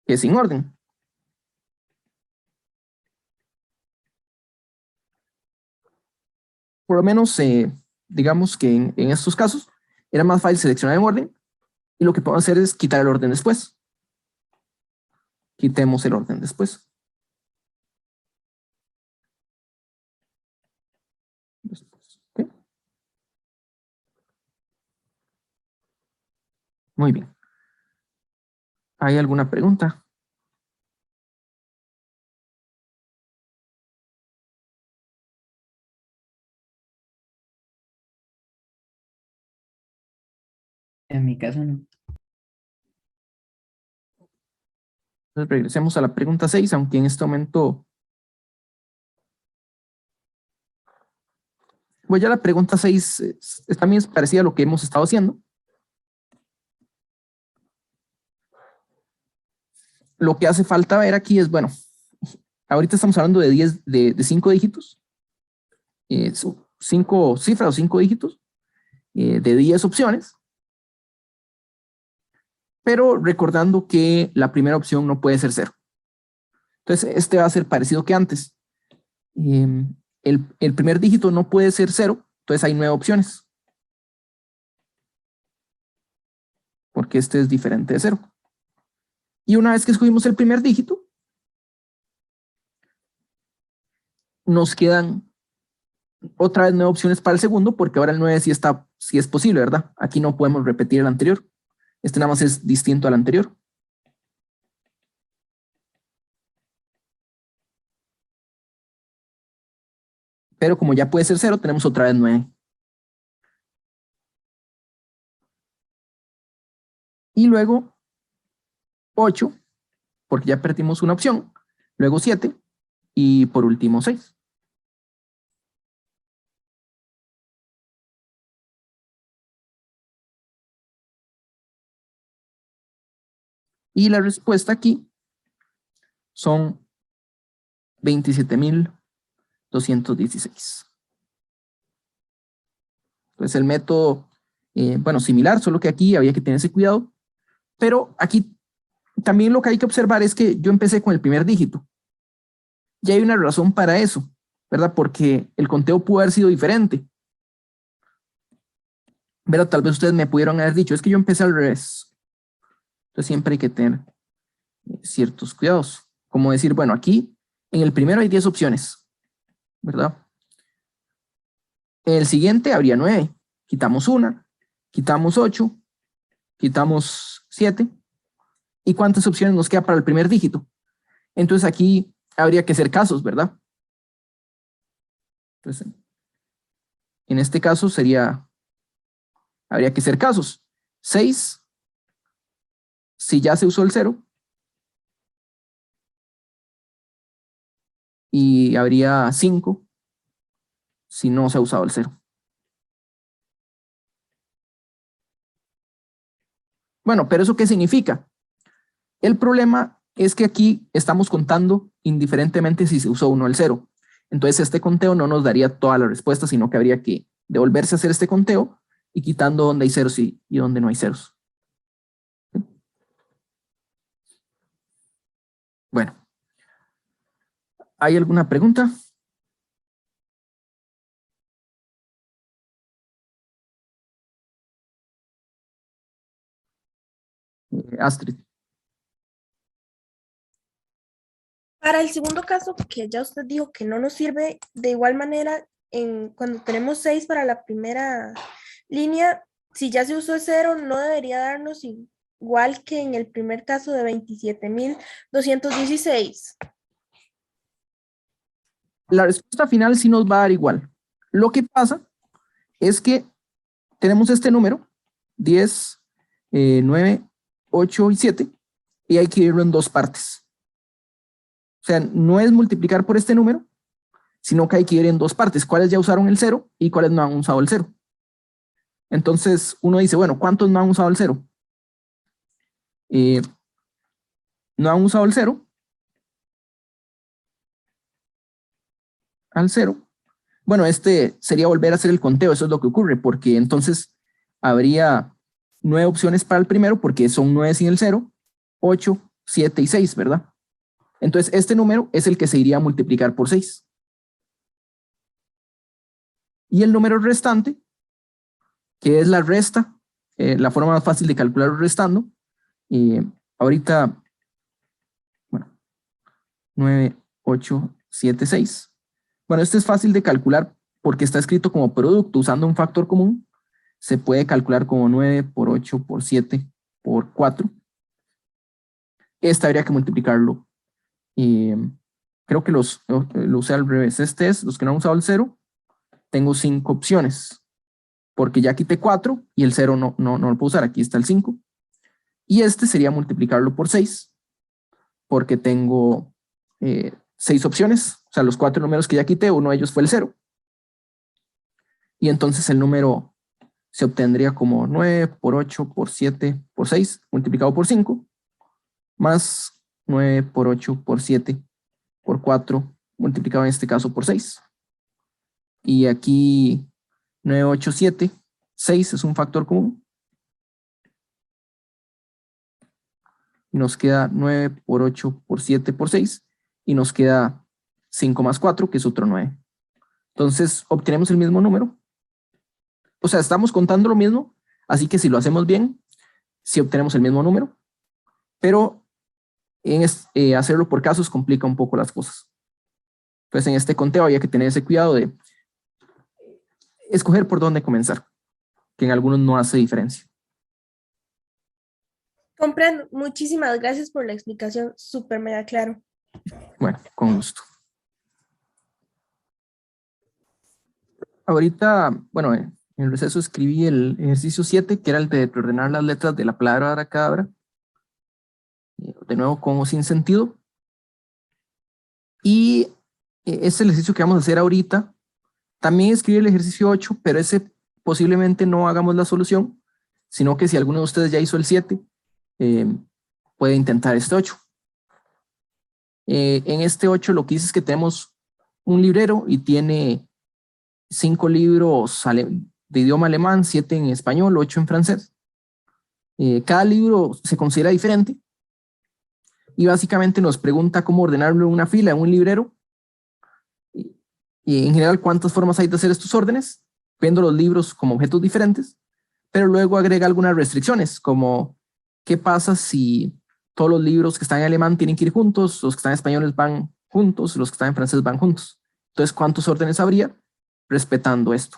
que sin orden. Por lo menos, digamos que en estos casos era más fácil seleccionar en orden, y lo que podemos hacer es quitar el orden después. Quitemos el orden después. ¿Okay? Muy bien. ¿Hay alguna pregunta? En mi caso no. Entonces regresemos a la pregunta 6, aunque en este momento... Pues ya la pregunta 6 también es parecida a lo que hemos estado haciendo. Lo que hace falta ver aquí es, bueno, ahorita estamos hablando de 10, de 5 dígitos, 5 cifras o 5 dígitos, de 10 opciones, pero recordando que la primera opción no puede ser 0. Entonces, este va a ser parecido que antes. El primer dígito no puede ser 0, entonces hay 9 opciones. Porque este es diferente de 0. Y una vez que escogimos el primer dígito, nos quedan otra vez 9 opciones para el segundo, porque ahora el 9 sí es posible, ¿verdad? Aquí no podemos repetir el anterior. Este nada más es distinto al anterior. Pero como ya puede ser 0, tenemos otra vez 9. Y luego 8, porque ya perdimos una opción. Luego 7 y por último 6. Y la respuesta aquí son 27.216. Entonces el método, bueno, similar, solo que aquí había que tener ese cuidado. Pero aquí también lo que hay que observar es que yo empecé con el primer dígito. Y hay una razón para eso, ¿verdad? Porque el conteo pudo haber sido diferente. Pero tal vez ustedes me pudieron haber dicho, es que yo empecé al revés. Entonces siempre hay que tener ciertos cuidados. Como decir, bueno, aquí en el primero hay 10 opciones, ¿verdad? En el siguiente habría 9. Quitamos una, quitamos 8, quitamos 7. ¿Y cuántas opciones nos queda para el primer dígito? Entonces aquí habría que hacer casos, ¿verdad? Entonces, en este caso habría que hacer casos. 6, si ya se usó el 0. Y habría 5, si no se ha usado el 0. Bueno, pero ¿eso qué significa? El problema es que aquí estamos contando indiferentemente si se usó o no el 0. Entonces este conteo no nos daría toda la respuesta, sino que habría que devolverse a hacer este conteo y quitando donde hay ceros y donde no hay ceros. Bueno, ¿hay alguna pregunta? Astrid. Para el segundo caso, que ya usted dijo que no nos sirve, de igual manera, cuando tenemos 6 para la primera línea, si ya se usó el 0, no debería darnos igual que en el primer caso de 27.216. La respuesta final sí nos va a dar igual. Lo que pasa es que tenemos este número, 10, 9, 8 y 7, y hay que dividirlo en dos partes. O sea, no es multiplicar por este número, sino que hay que ir en dos partes. ¿Cuáles ya usaron el 0 y cuáles no han usado el 0? Entonces uno dice, bueno, ¿cuántos no han usado el 0? No han usado el 0 al 0. Bueno, este sería volver a hacer el conteo, eso es lo que ocurre, porque entonces habría 9 opciones para el primero, porque son 9 sin el 0, 8, 7 y 6, ¿verdad? Entonces este número es el que se iría a multiplicar por 6. Y el número restante, que es la resta, la forma más fácil de calcularlo restando, ahorita, bueno, 9, 8, 7, 6. Bueno, este es fácil de calcular porque está escrito como producto usando un factor común. Se puede calcular como 9 por 8 por 7 por 4. Este habría que multiplicarlo. Creo que lo usé al revés. Este es, los que no han usado el 0, tengo 5 opciones. Porque ya quité 4 y el 0 no lo puedo usar. Aquí está el 5. Y este sería multiplicarlo por 6. Porque tengo 6 opciones. O sea, los 4 números que ya quité, uno de ellos fue el 0. Y entonces el número se obtendría como 9 por 8 por 7 por 6 multiplicado por 5, más 9 por 8 por 7 por 4 multiplicado en este caso por 6. Y aquí 9, 8, 7, 6 es un factor común. Y nos queda 9 por 8 por 7 por 6. Y nos queda 5 más 4, que es otro 9. Entonces obtenemos el mismo número. O sea, estamos contando lo mismo. Así que si lo hacemos bien, sí obtenemos el mismo número. Pero hacerlo por casos complica un poco las cosas. Entonces en este conteo había que tener ese cuidado de escoger por dónde comenzar, que en algunos no hace diferencia. Comprendo. Muchísimas gracias por la explicación. Súper mega claro. Bueno, con gusto. Ahorita, bueno, en el receso escribí el ejercicio 7, que era el de reordenar las letras de la palabra abracadabra. De nuevo, con o sin sentido. Y ese ejercicio que vamos a hacer ahorita, también escribí el ejercicio 8, pero ese posiblemente no hagamos la solución, sino que si alguno de ustedes ya hizo el 7, puede intentar este 8. En este 8 lo que dice es que tenemos un librero y tiene 5 libros de idioma alemán, 7 en español, 8 en francés. Cada libro se considera diferente y básicamente nos pregunta cómo ordenarlo en una fila en un librero y en general cuántas formas hay de hacer estos órdenes, viendo los libros como objetos diferentes, pero luego agrega algunas restricciones, como qué pasa si todos los libros que están en alemán tienen que ir juntos, los que están en español van juntos, los que están en francés van juntos. Entonces, ¿cuántos órdenes habría respetando esto?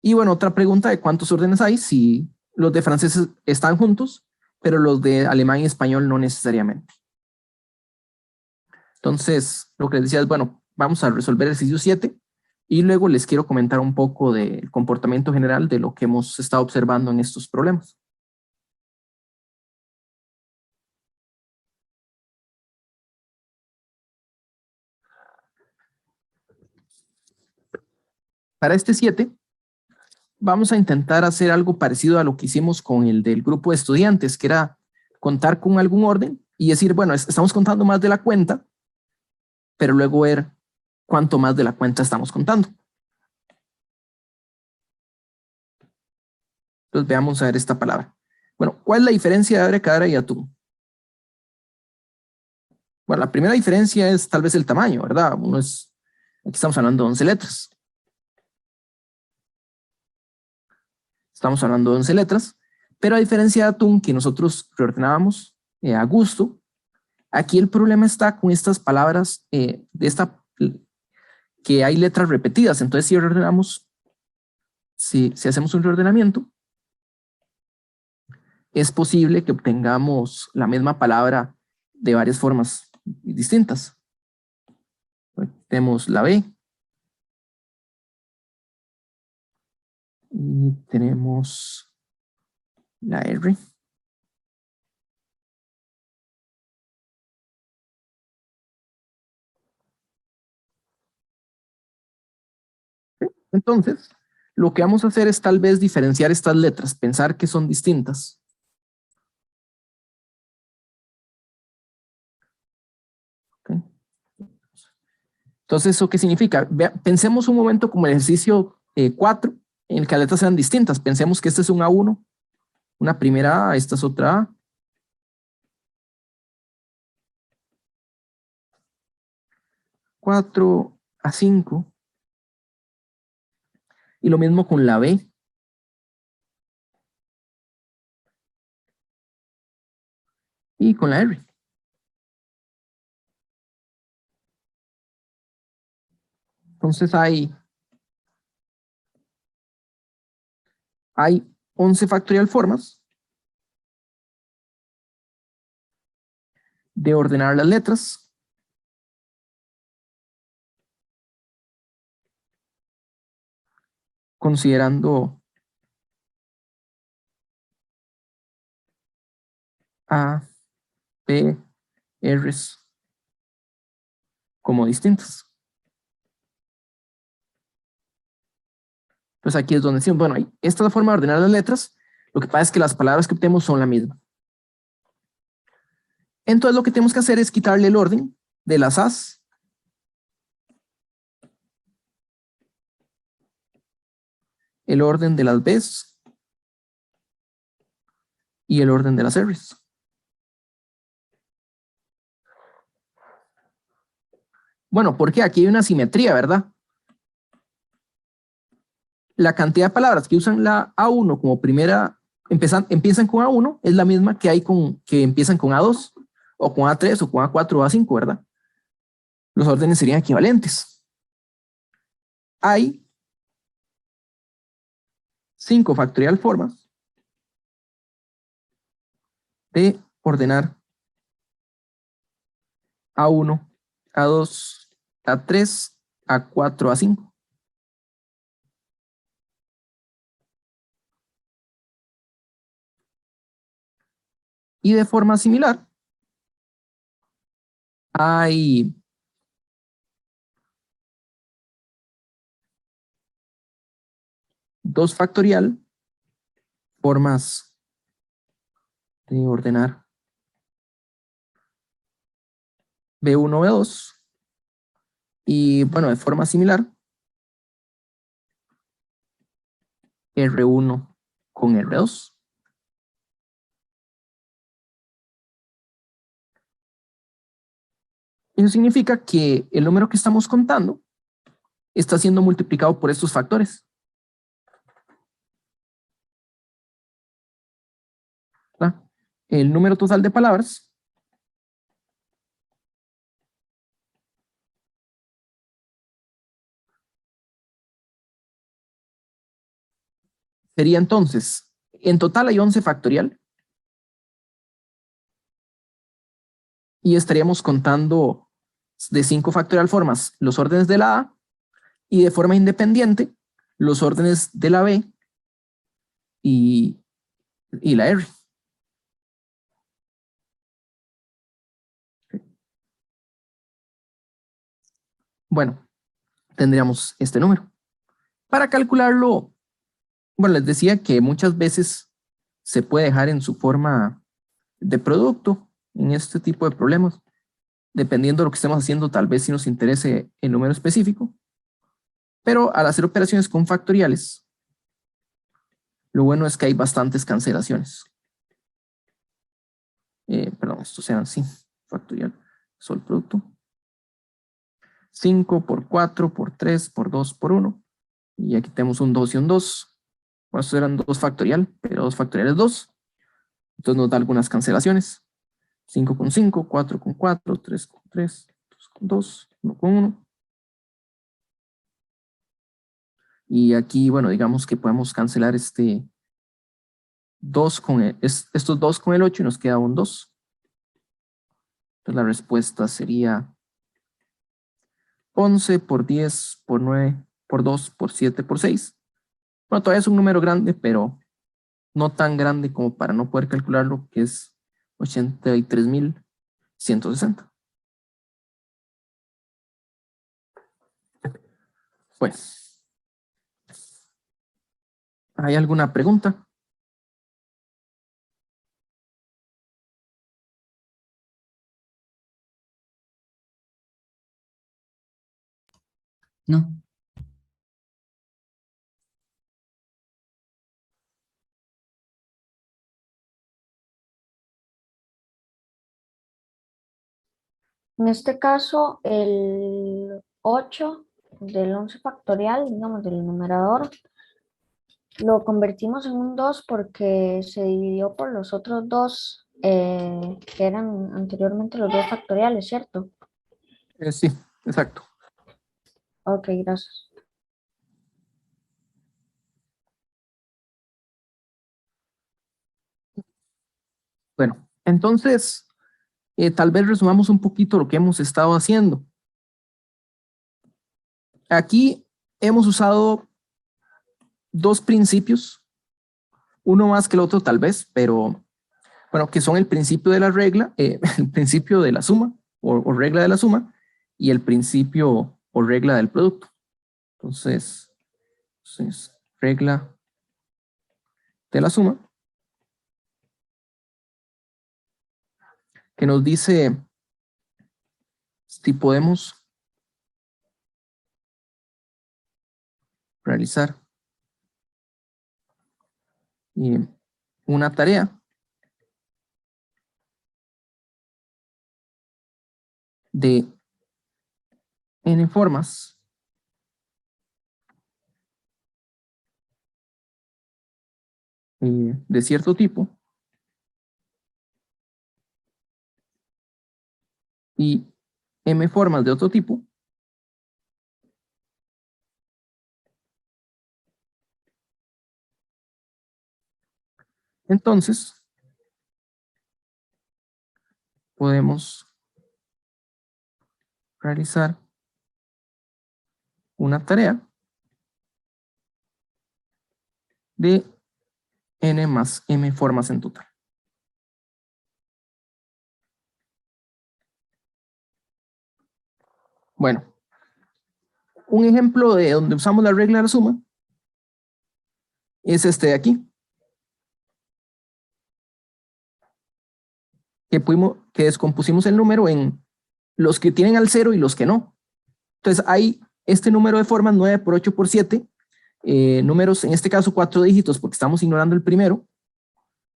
Y bueno, otra pregunta de cuántos órdenes hay si los de francés están juntos, pero los de alemán y español no necesariamente. Entonces, lo que les decía es, bueno, vamos a resolver el ejercicio 7 y luego les quiero comentar un poco del comportamiento general de lo que hemos estado observando en estos problemas. Para este 7, vamos a intentar hacer algo parecido a lo que hicimos con el del grupo de estudiantes, que era contar con algún orden y decir, bueno, estamos contando más de la cuenta, pero luego ver cuánto más de la cuenta estamos contando. Entonces veamos a ver esta palabra. Bueno, ¿cuál es la diferencia de abracadabra y atún? Bueno, la primera diferencia es tal vez el tamaño, ¿verdad? Aquí estamos hablando de 11 letras. Estamos hablando de 11 letras, pero a diferencia de atún, que nosotros reordenábamos a gusto, aquí el problema está con estas palabras que hay letras repetidas. Entonces, si reordenamos, si hacemos un reordenamiento, es posible que obtengamos la misma palabra de varias formas distintas. Tenemos la B y tenemos la R. Entonces, lo que vamos a hacer es tal vez diferenciar estas letras, pensar que son distintas. Ok. Entonces, ¿eso qué significa? Pensemos un momento como el ejercicio 4, en el que las letras sean distintas. Pensemos que este es un A1, una primera A, esta es otra A. A5. Y lo mismo con la B. Y con la R. Entonces hay 11 factorial formas de ordenar las letras. Considerando A, P, R's como distintas. Entonces aquí es donde decimos, bueno, esta es la forma de ordenar las letras. Lo que pasa es que las palabras que obtenemos son la misma. Entonces lo que tenemos que hacer es quitarle el orden de las A's, el orden de las B's y el orden de las R's. Bueno, porque aquí hay una simetría, ¿verdad? La cantidad de palabras que usan la A1 como primera, empiezan con A1, es la misma que hay que empiezan con A2, o con A3, o con A4 o A5, ¿verdad? Los órdenes serían equivalentes. Hay 5 factorial formas de ordenar A1, A2, A3, A4, A5. Y de forma similar, hay 2 factorial formas de ordenar B1, B2. Y bueno, de forma similar, R1 con R2. Eso significa que el número que estamos contando está siendo multiplicado por estos factores. ¿Verdad? El número total de palabras sería entonces, en total hay 11 factorial. Y estaríamos contando de 5 factorial formas los órdenes de la A y de forma independiente los órdenes de la B y la R. Bueno, tendríamos este número. Para calcularlo, bueno, les decía que muchas veces se puede dejar en su forma de producto en este tipo de problemas. Dependiendo de lo que estemos haciendo, tal vez si nos interese el número específico. Pero al hacer operaciones con factoriales, lo bueno es que hay bastantes cancelaciones. Perdón, estos sean así, factorial, solo producto. 5 por 4 por 3 por 2 por 1. Y aquí tenemos un 2 y un 2. Bueno, estos eran 2 factorial, pero 2 factorial es 2. Entonces nos da algunas cancelaciones. 5 con 5, 4 con 4, 3 con 3, 2 con 2, 1 con 1. Y aquí, bueno, digamos que podemos cancelar estos 2 con el 8 y nos queda un 2. Entonces la respuesta sería 11 por 10 por 9 por 2 por 7 por 6. Bueno, todavía es un número grande, pero no tan grande como para no poder calcularlo, que es 83.160. Bueno, ¿Hay alguna pregunta? No. En este caso, el 8 del 11 factorial, digamos, del numerador, lo convertimos en un 2 porque se dividió por los otros dos que eran anteriormente los 2 factoriales, ¿cierto? Sí, exacto. Ok, gracias. Bueno, entonces, tal vez resumamos un poquito lo que hemos estado haciendo. Aquí hemos usado dos principios, uno más que el otro tal vez, pero bueno, que son el principio de la regla, el principio de la suma o regla de la suma y el principio o regla del producto. Entonces, regla de la suma, que nos dice si podemos realizar una tarea de n formas de cierto tipo y m formas de otro tipo, entonces podemos realizar una tarea de n más m formas en total. Bueno, un ejemplo de donde usamos la regla de la suma es este de aquí. Que descompusimos el número en los que tienen al 0 y los que no. Entonces hay este número de formas 9 por 8 por 7, números en este caso 4 dígitos porque estamos ignorando el primero,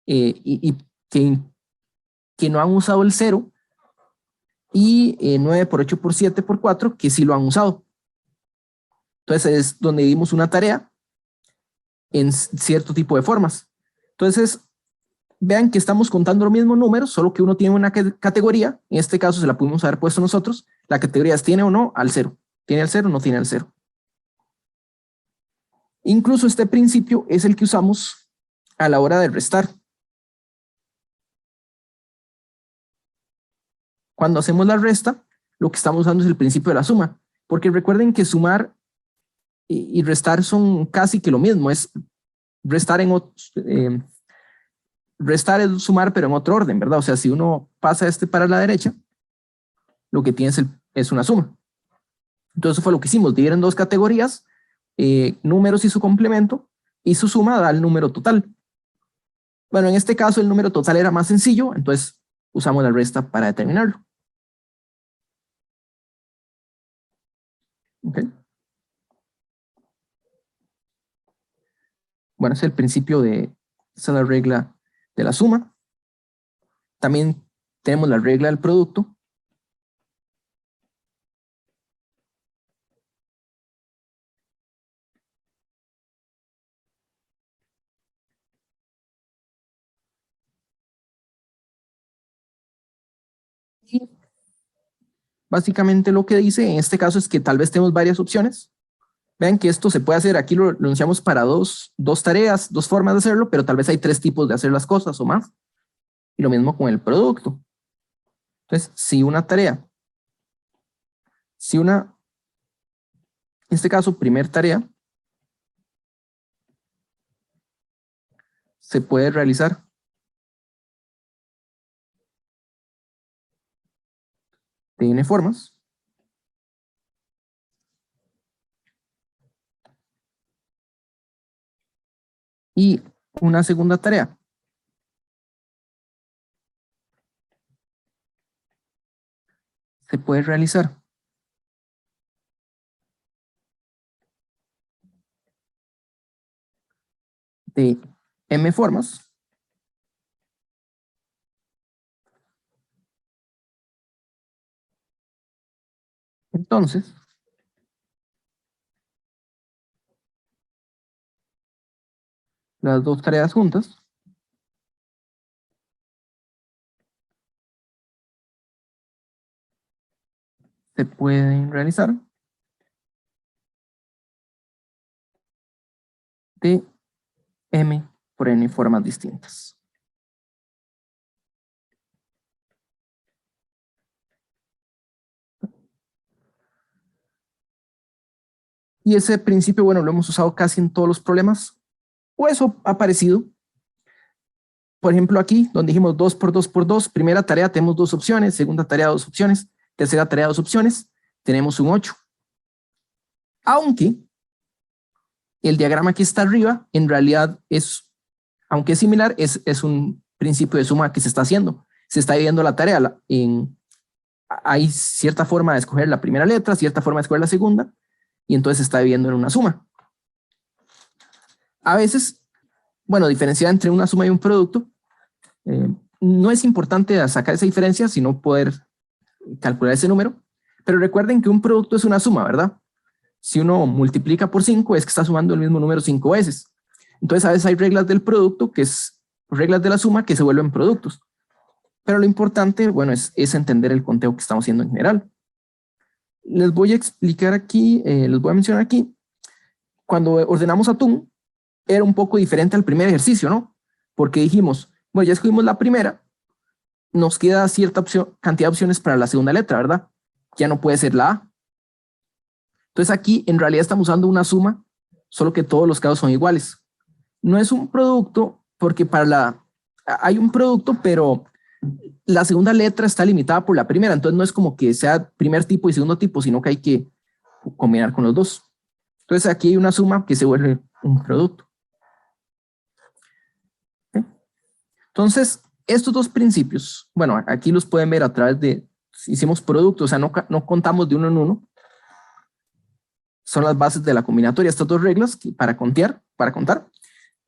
y que no han usado el 0, y 9 por 8 por 7 por 4 que sí lo han usado. Entonces es donde dimos una tarea en cierto tipo de formas. Entonces vean que estamos contando los mismos números, solo que uno tiene una categoría, en este caso se la pudimos haber puesto nosotros, la categoría es tiene o no al 0, tiene al 0 o no tiene al 0. Incluso este principio es el que usamos a la hora de restar. Cuando hacemos la resta, lo que estamos usando es el principio de la suma, porque recuerden que sumar y restar son casi que lo mismo, es restar restar es sumar pero en otro orden, ¿verdad? O sea, si uno pasa este para la derecha, lo que tiene es una suma. Entonces eso fue lo que hicimos, dividir en dos categorías, números y su complemento, y su suma da el número total. Bueno, en este caso el número total era más sencillo, entonces usamos la resta para determinarlo. Okay. Bueno, es el principio esa es la regla de la suma. También tenemos la regla del producto. Y básicamente lo que dice en este caso es que tal vez tenemos varias opciones. Vean que esto se puede hacer, aquí lo anunciamos para dos tareas, dos formas de hacerlo, pero tal vez hay tres tipos de hacer las cosas o más. Y lo mismo con el producto. Entonces, en este caso, primer tarea, se puede realizar de n formas. Y una segunda tarea. Se puede realizar de m formas. Entonces, las dos tareas juntas se pueden realizar de m por n formas distintas. Y ese principio, bueno, lo hemos usado casi en todos los problemas, o eso ha parecido. Por ejemplo, aquí, donde dijimos 2 por 2 por 2, primera tarea tenemos 2 opciones, segunda tarea 2 opciones, tercera tarea 2 opciones, tenemos un 8. Aunque el diagrama que está arriba, en realidad es, aunque es similar, es un principio de suma que se está haciendo. Se está dividiendo la tarea hay cierta forma de escoger la primera letra, cierta forma de escoger la segunda, y entonces se está dividiendo en una suma. A veces, bueno, diferenciar entre una suma y un producto, no es importante sacar esa diferencia, sino poder calcular ese número, pero recuerden que un producto es una suma, ¿verdad? Si uno multiplica por 5 es que está sumando el mismo número 5 veces. Entonces a veces hay reglas del producto, que es reglas de la suma, que se vuelven productos. Pero lo importante, bueno, es entender el conteo que estamos haciendo en general. Les voy a explicar aquí, les voy a mencionar aquí, cuando ordenamos atún, era un poco diferente al primer ejercicio, ¿no? Porque dijimos, bueno, ya escogimos la primera, nos queda cierta cantidad de opciones para la segunda letra, ¿verdad? Ya no puede ser la A. Entonces aquí en realidad estamos usando una suma, solo que todos los casos son iguales. No es un producto porque hay un producto, pero la segunda letra está limitada por la primera, entonces no es como que sea primer tipo y segundo tipo, sino que hay que combinar con los dos. Entonces aquí hay una suma que se vuelve un producto. ¿Sí? Entonces, estos dos principios, bueno, aquí los pueden ver a través de, hicimos productos, o sea, no contamos de uno en uno, son las bases de la combinatoria, estas dos reglas para contar,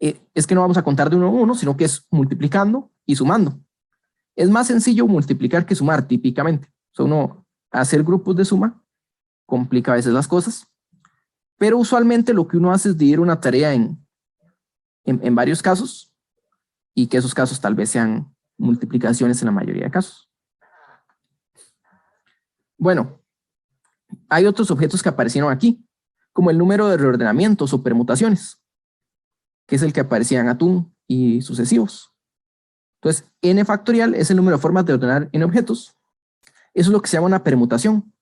es que no vamos a contar de uno en uno, sino que es multiplicando y sumando. Es más sencillo multiplicar que sumar típicamente. O sea, uno hacer grupos de suma complica a veces las cosas, pero usualmente lo que uno hace es dividir una tarea en varios casos y que esos casos tal vez sean multiplicaciones en la mayoría de casos. Bueno, hay otros objetos que aparecieron aquí, como el número de reordenamientos o permutaciones, que es el que aparecía en atún y sucesivos. Entonces, n factorial es el número de formas de ordenar en objetos. Eso es lo que se llama una permutación.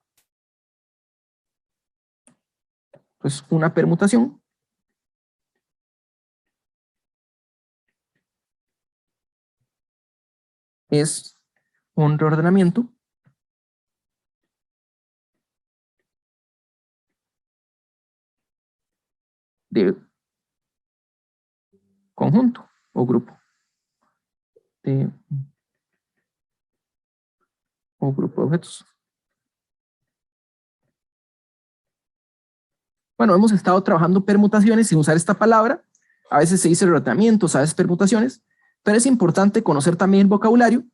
Entonces, una permutación es un reordenamiento de conjunto o grupo. O grupo de objetos. Bueno, hemos estado trabajando permutaciones sin usar esta palabra. A veces se dice reordenamientos, a veces permutaciones, pero es importante conocer también el vocabulario.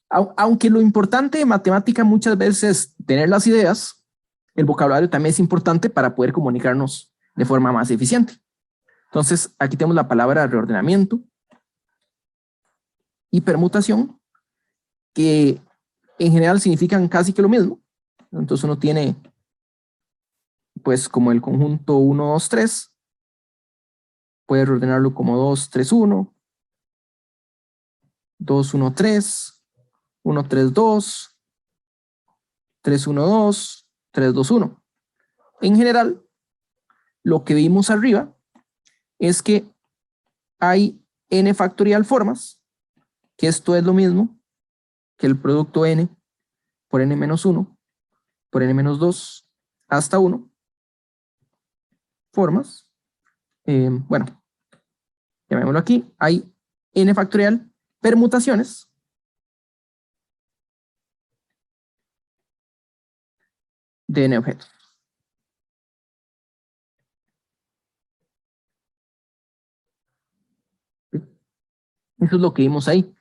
Aunque lo importante de matemática muchas veces es tener las ideas, el vocabulario también es importante para poder comunicarnos de forma más eficiente. Entonces, aquí tenemos la palabra reordenamiento y permutación, que en general significan casi que lo mismo. Entonces uno tiene, pues, como el conjunto 1, 2, 3, puede reordenarlo como 2, 3, 1, 2, 1, 3, 1, 3, 2, 3, 1, 2, 3, 2, 1. En general, lo que vimos arriba es que hay n factorial formas, que esto es lo mismo que el producto n por n menos 1 por n menos 2 hasta 1 formas. Bueno, llamémoslo aquí, hay n factorial permutaciones de n objetos. Eso es lo que vimos ahí.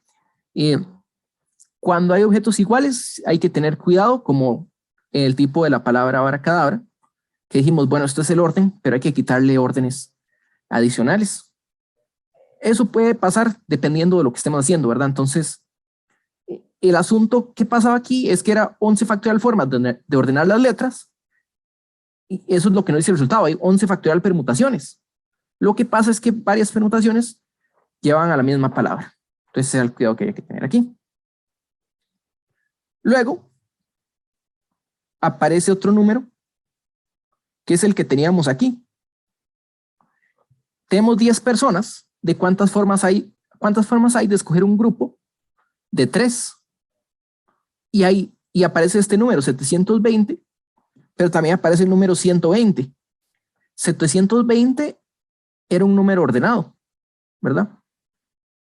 Cuando hay objetos iguales, hay que tener cuidado, como el tipo de la palabra abracadabra, que dijimos, bueno, esto es el orden, pero hay que quitarle órdenes adicionales. Eso puede pasar dependiendo de lo que estemos haciendo, ¿verdad? Entonces, el asunto que pasaba aquí es que era 11 factorial formas de ordenar las letras, y eso es lo que nos dice el resultado, hay 11 factorial permutaciones. Lo que pasa es que varias permutaciones llevan a la misma palabra. Entonces, ese es el cuidado que hay que tener aquí. Luego, aparece otro número, que es el que teníamos aquí. Tenemos 10 personas. ¿De cuántas formas hay? ¿Cuántas formas hay de escoger un grupo? De 3. Y aparece este número, 720, pero también aparece el número 120. 720 era un número ordenado, ¿verdad?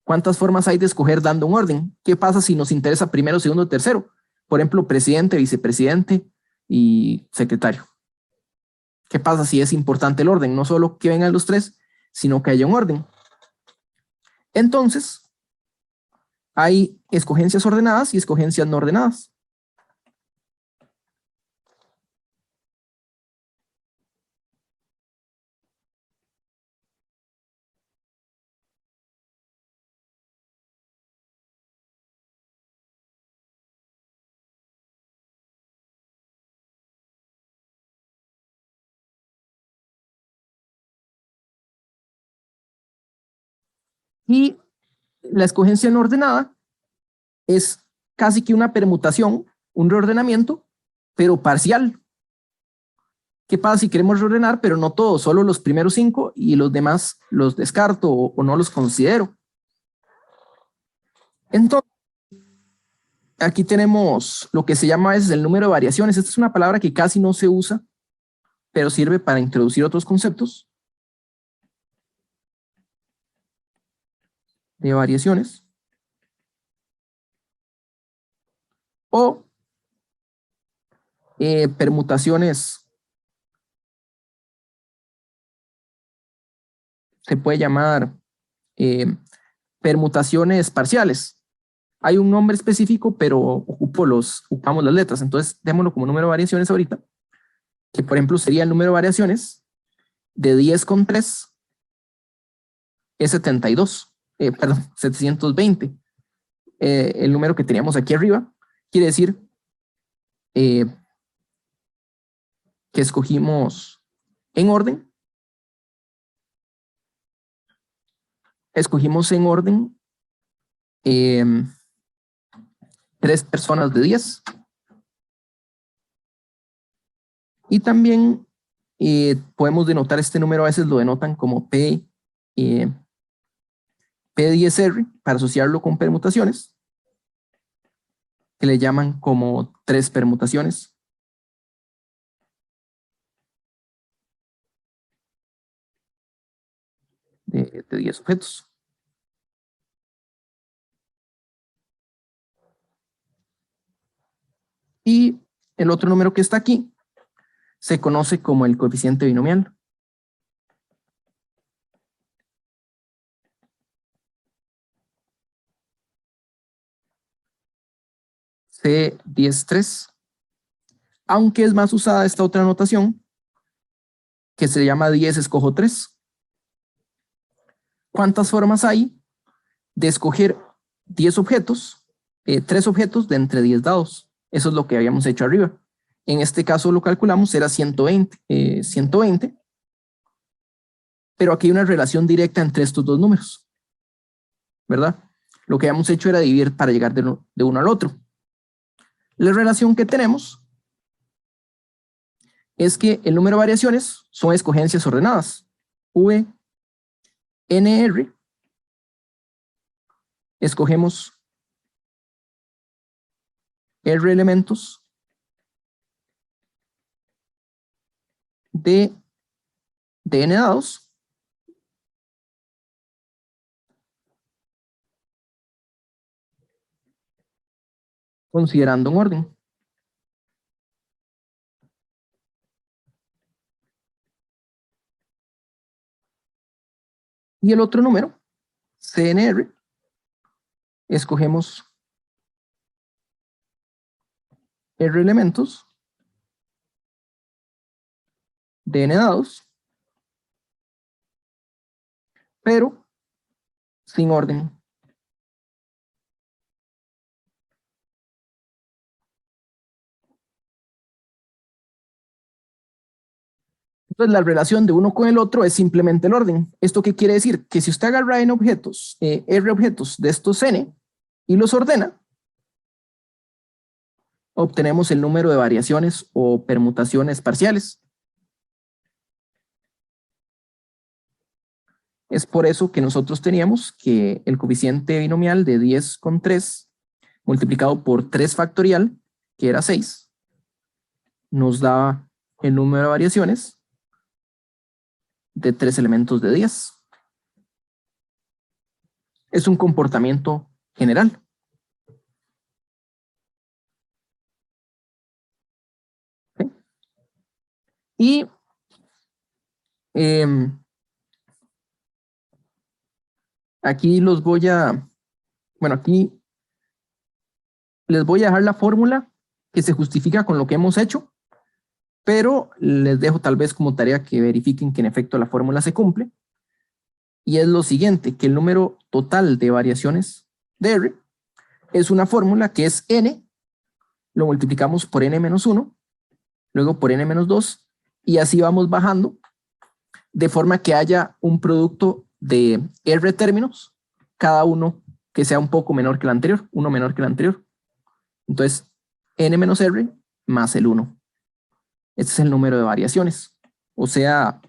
¿Cuántas formas hay de escoger dando un orden? ¿Qué pasa si nos interesa primero, segundo, tercero? Por ejemplo, presidente, vicepresidente y secretario. ¿Qué pasa si es importante el orden? No solo que vengan los 3, sino que haya un orden. Entonces, hay escogencias ordenadas y escogencias no ordenadas. Y la escogencia no ordenada es casi que una permutación, un reordenamiento, pero parcial. ¿Qué pasa si queremos reordenar, pero no todos, solo los primeros 5 y los demás los descarto o no los considero? Entonces, aquí tenemos lo que se llama a veces el número de variaciones. Esta es una palabra que casi no se usa, pero sirve para introducir otros conceptos de variaciones. O permutaciones, se puede llamar permutaciones parciales. Hay un nombre específico, pero ocupamos las letras. Entonces, démoslo como número de variaciones ahorita, que por ejemplo sería el número de variaciones de 10 con 3 es 72, perdón, 720. El número que teníamos aquí arriba quiere decir que escogimos en orden. Escogimos en orden 3 personas de 10. Y también podemos denotar este número, a veces lo denotan como P10R para asociarlo con permutaciones, que le llaman como 3 permutaciones. De 10 objetos. Y el otro número que está aquí se conoce como el coeficiente binomial. C10-3. Aunque es más usada esta otra notación, que se llama 10 escojo 3. ¿Cuántas formas hay de escoger 10 objetos, 3 objetos de entre 10 dados? Eso es lo que habíamos hecho arriba. En este caso lo calculamos, era 120, pero aquí hay una relación directa entre estos dos números, ¿verdad? Lo que habíamos hecho era dividir para llegar de uno al otro. La relación que tenemos es que el número de variaciones son escogencias ordenadas. V, N, R. Escogemos R elementos de n dados. considerando un orden. Y el otro número, CNR, escogemos R elementos de n dados, pero sin orden. Entonces la relación de uno con el otro es simplemente el orden. ¿Esto qué quiere decir? Que si usted agarra en objetos, R objetos de estos n y los ordena, obtenemos el número de variaciones o permutaciones parciales. Es por eso que nosotros teníamos que el coeficiente binomial de 10 con 3 multiplicado por 3 factorial, que era 6, nos da el número de variaciones de 3 elementos de 10. Es un comportamiento general. ¿Sí? Y aquí los voy a, bueno, aquí les voy a dejar la fórmula que se justifica con lo que hemos hecho, pero les dejo tal vez como tarea que verifiquen que en efecto la fórmula se cumple. Y es lo siguiente, que el número total de variaciones de R es una fórmula que es n, lo multiplicamos por n-1, luego por n-2, y así vamos bajando, de forma que haya un producto de R términos, cada uno que sea un poco menor que el anterior, uno menor que el anterior. Entonces, n menos R más el 1. Este es el número de variaciones. O sea,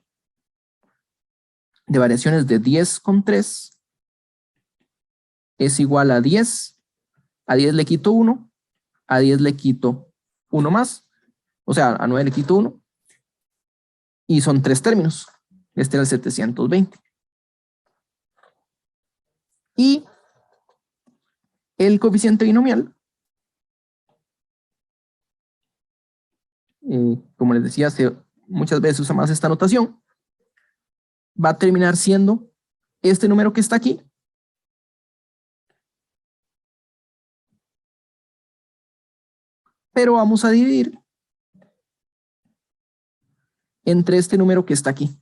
de variaciones de 10 con 3 es igual a 10. A 10 le quito 1. A 10 le quito 1 más. O sea, a 9 le quito 1. Y son 3 términos. Este era el 720. Y el coeficiente binomial, como les decía, muchas veces usa más esta notación, va a terminar siendo este número que está aquí, pero vamos a dividir entre este número que está aquí.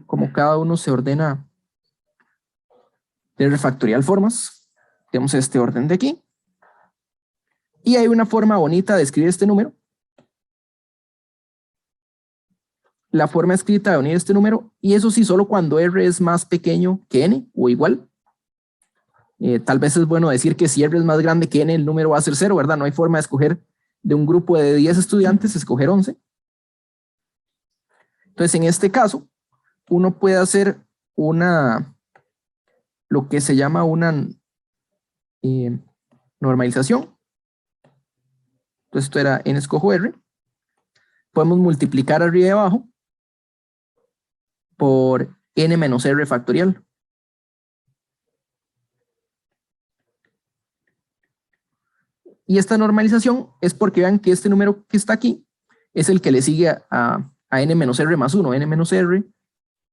Como cada uno se ordena de R factorial formas, tenemos este orden de aquí. Y hay una forma bonita de escribir este número. La forma escrita de unir este número, y eso sí, solo cuando R es más pequeño que N o igual. Tal vez es bueno decir que si R es más grande que N, el número va a ser 0, ¿verdad? No hay forma de escoger de un grupo de 10 estudiantes, escoger 11. Entonces, en este caso, uno puede hacer lo que se llama una normalización. Entonces, esto era N escojo R. Podemos multiplicar arriba y abajo por N menos R factorial. Y esta normalización es porque vean que este número que está aquí es el que le sigue a N menos R más 1, N menos R,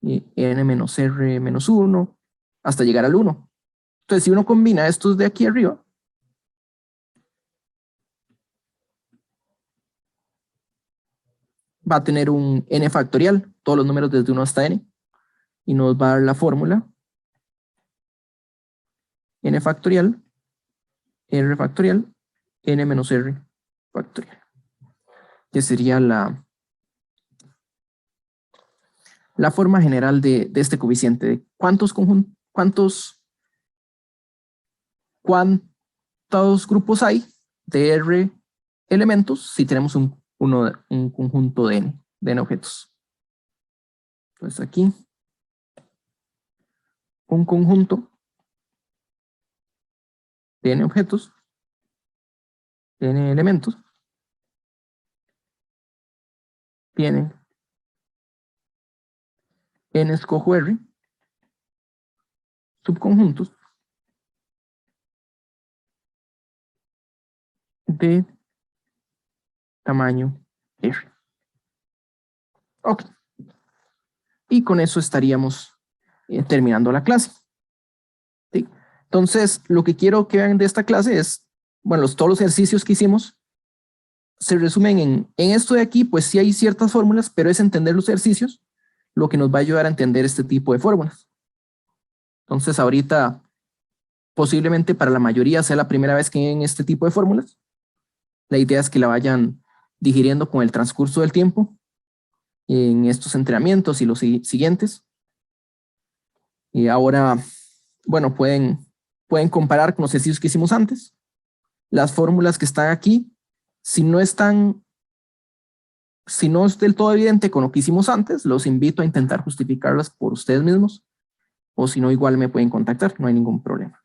y N menos R menos 1, hasta llegar al 1. Entonces, si uno combina estos de aquí arriba, va a tener un N factorial, todos los números desde 1 hasta N, y nos va a dar la fórmula N factorial, R factorial, N menos R factorial, que sería la forma general de este coeficiente, de cuántos grupos hay de R elementos si tenemos un conjunto de N objetos. Entonces aquí, un conjunto de N objetos, de N elementos, tiene N escojo R, subconjuntos, de tamaño R. Ok. Y con eso estaríamos terminando la clase. ¿Sí? Entonces, lo que quiero que vean de esta clase es, bueno, todos los ejercicios que hicimos se resumen en esto de aquí, pues sí hay ciertas fórmulas, pero es entender los ejercicios lo que nos va a ayudar a entender este tipo de fórmulas. Entonces, ahorita, posiblemente para la mayoría sea la primera vez que ven este tipo de fórmulas. La idea es que la vayan digiriendo con el transcurso del tiempo en estos entrenamientos y los siguientes. Y ahora, bueno, pueden comparar con los ejercicios que hicimos antes. Las fórmulas que están aquí, si no es del todo evidente con lo que hicimos antes, los invito a intentar justificarlas por ustedes mismos, o si no, igual me pueden contactar, no hay ningún problema.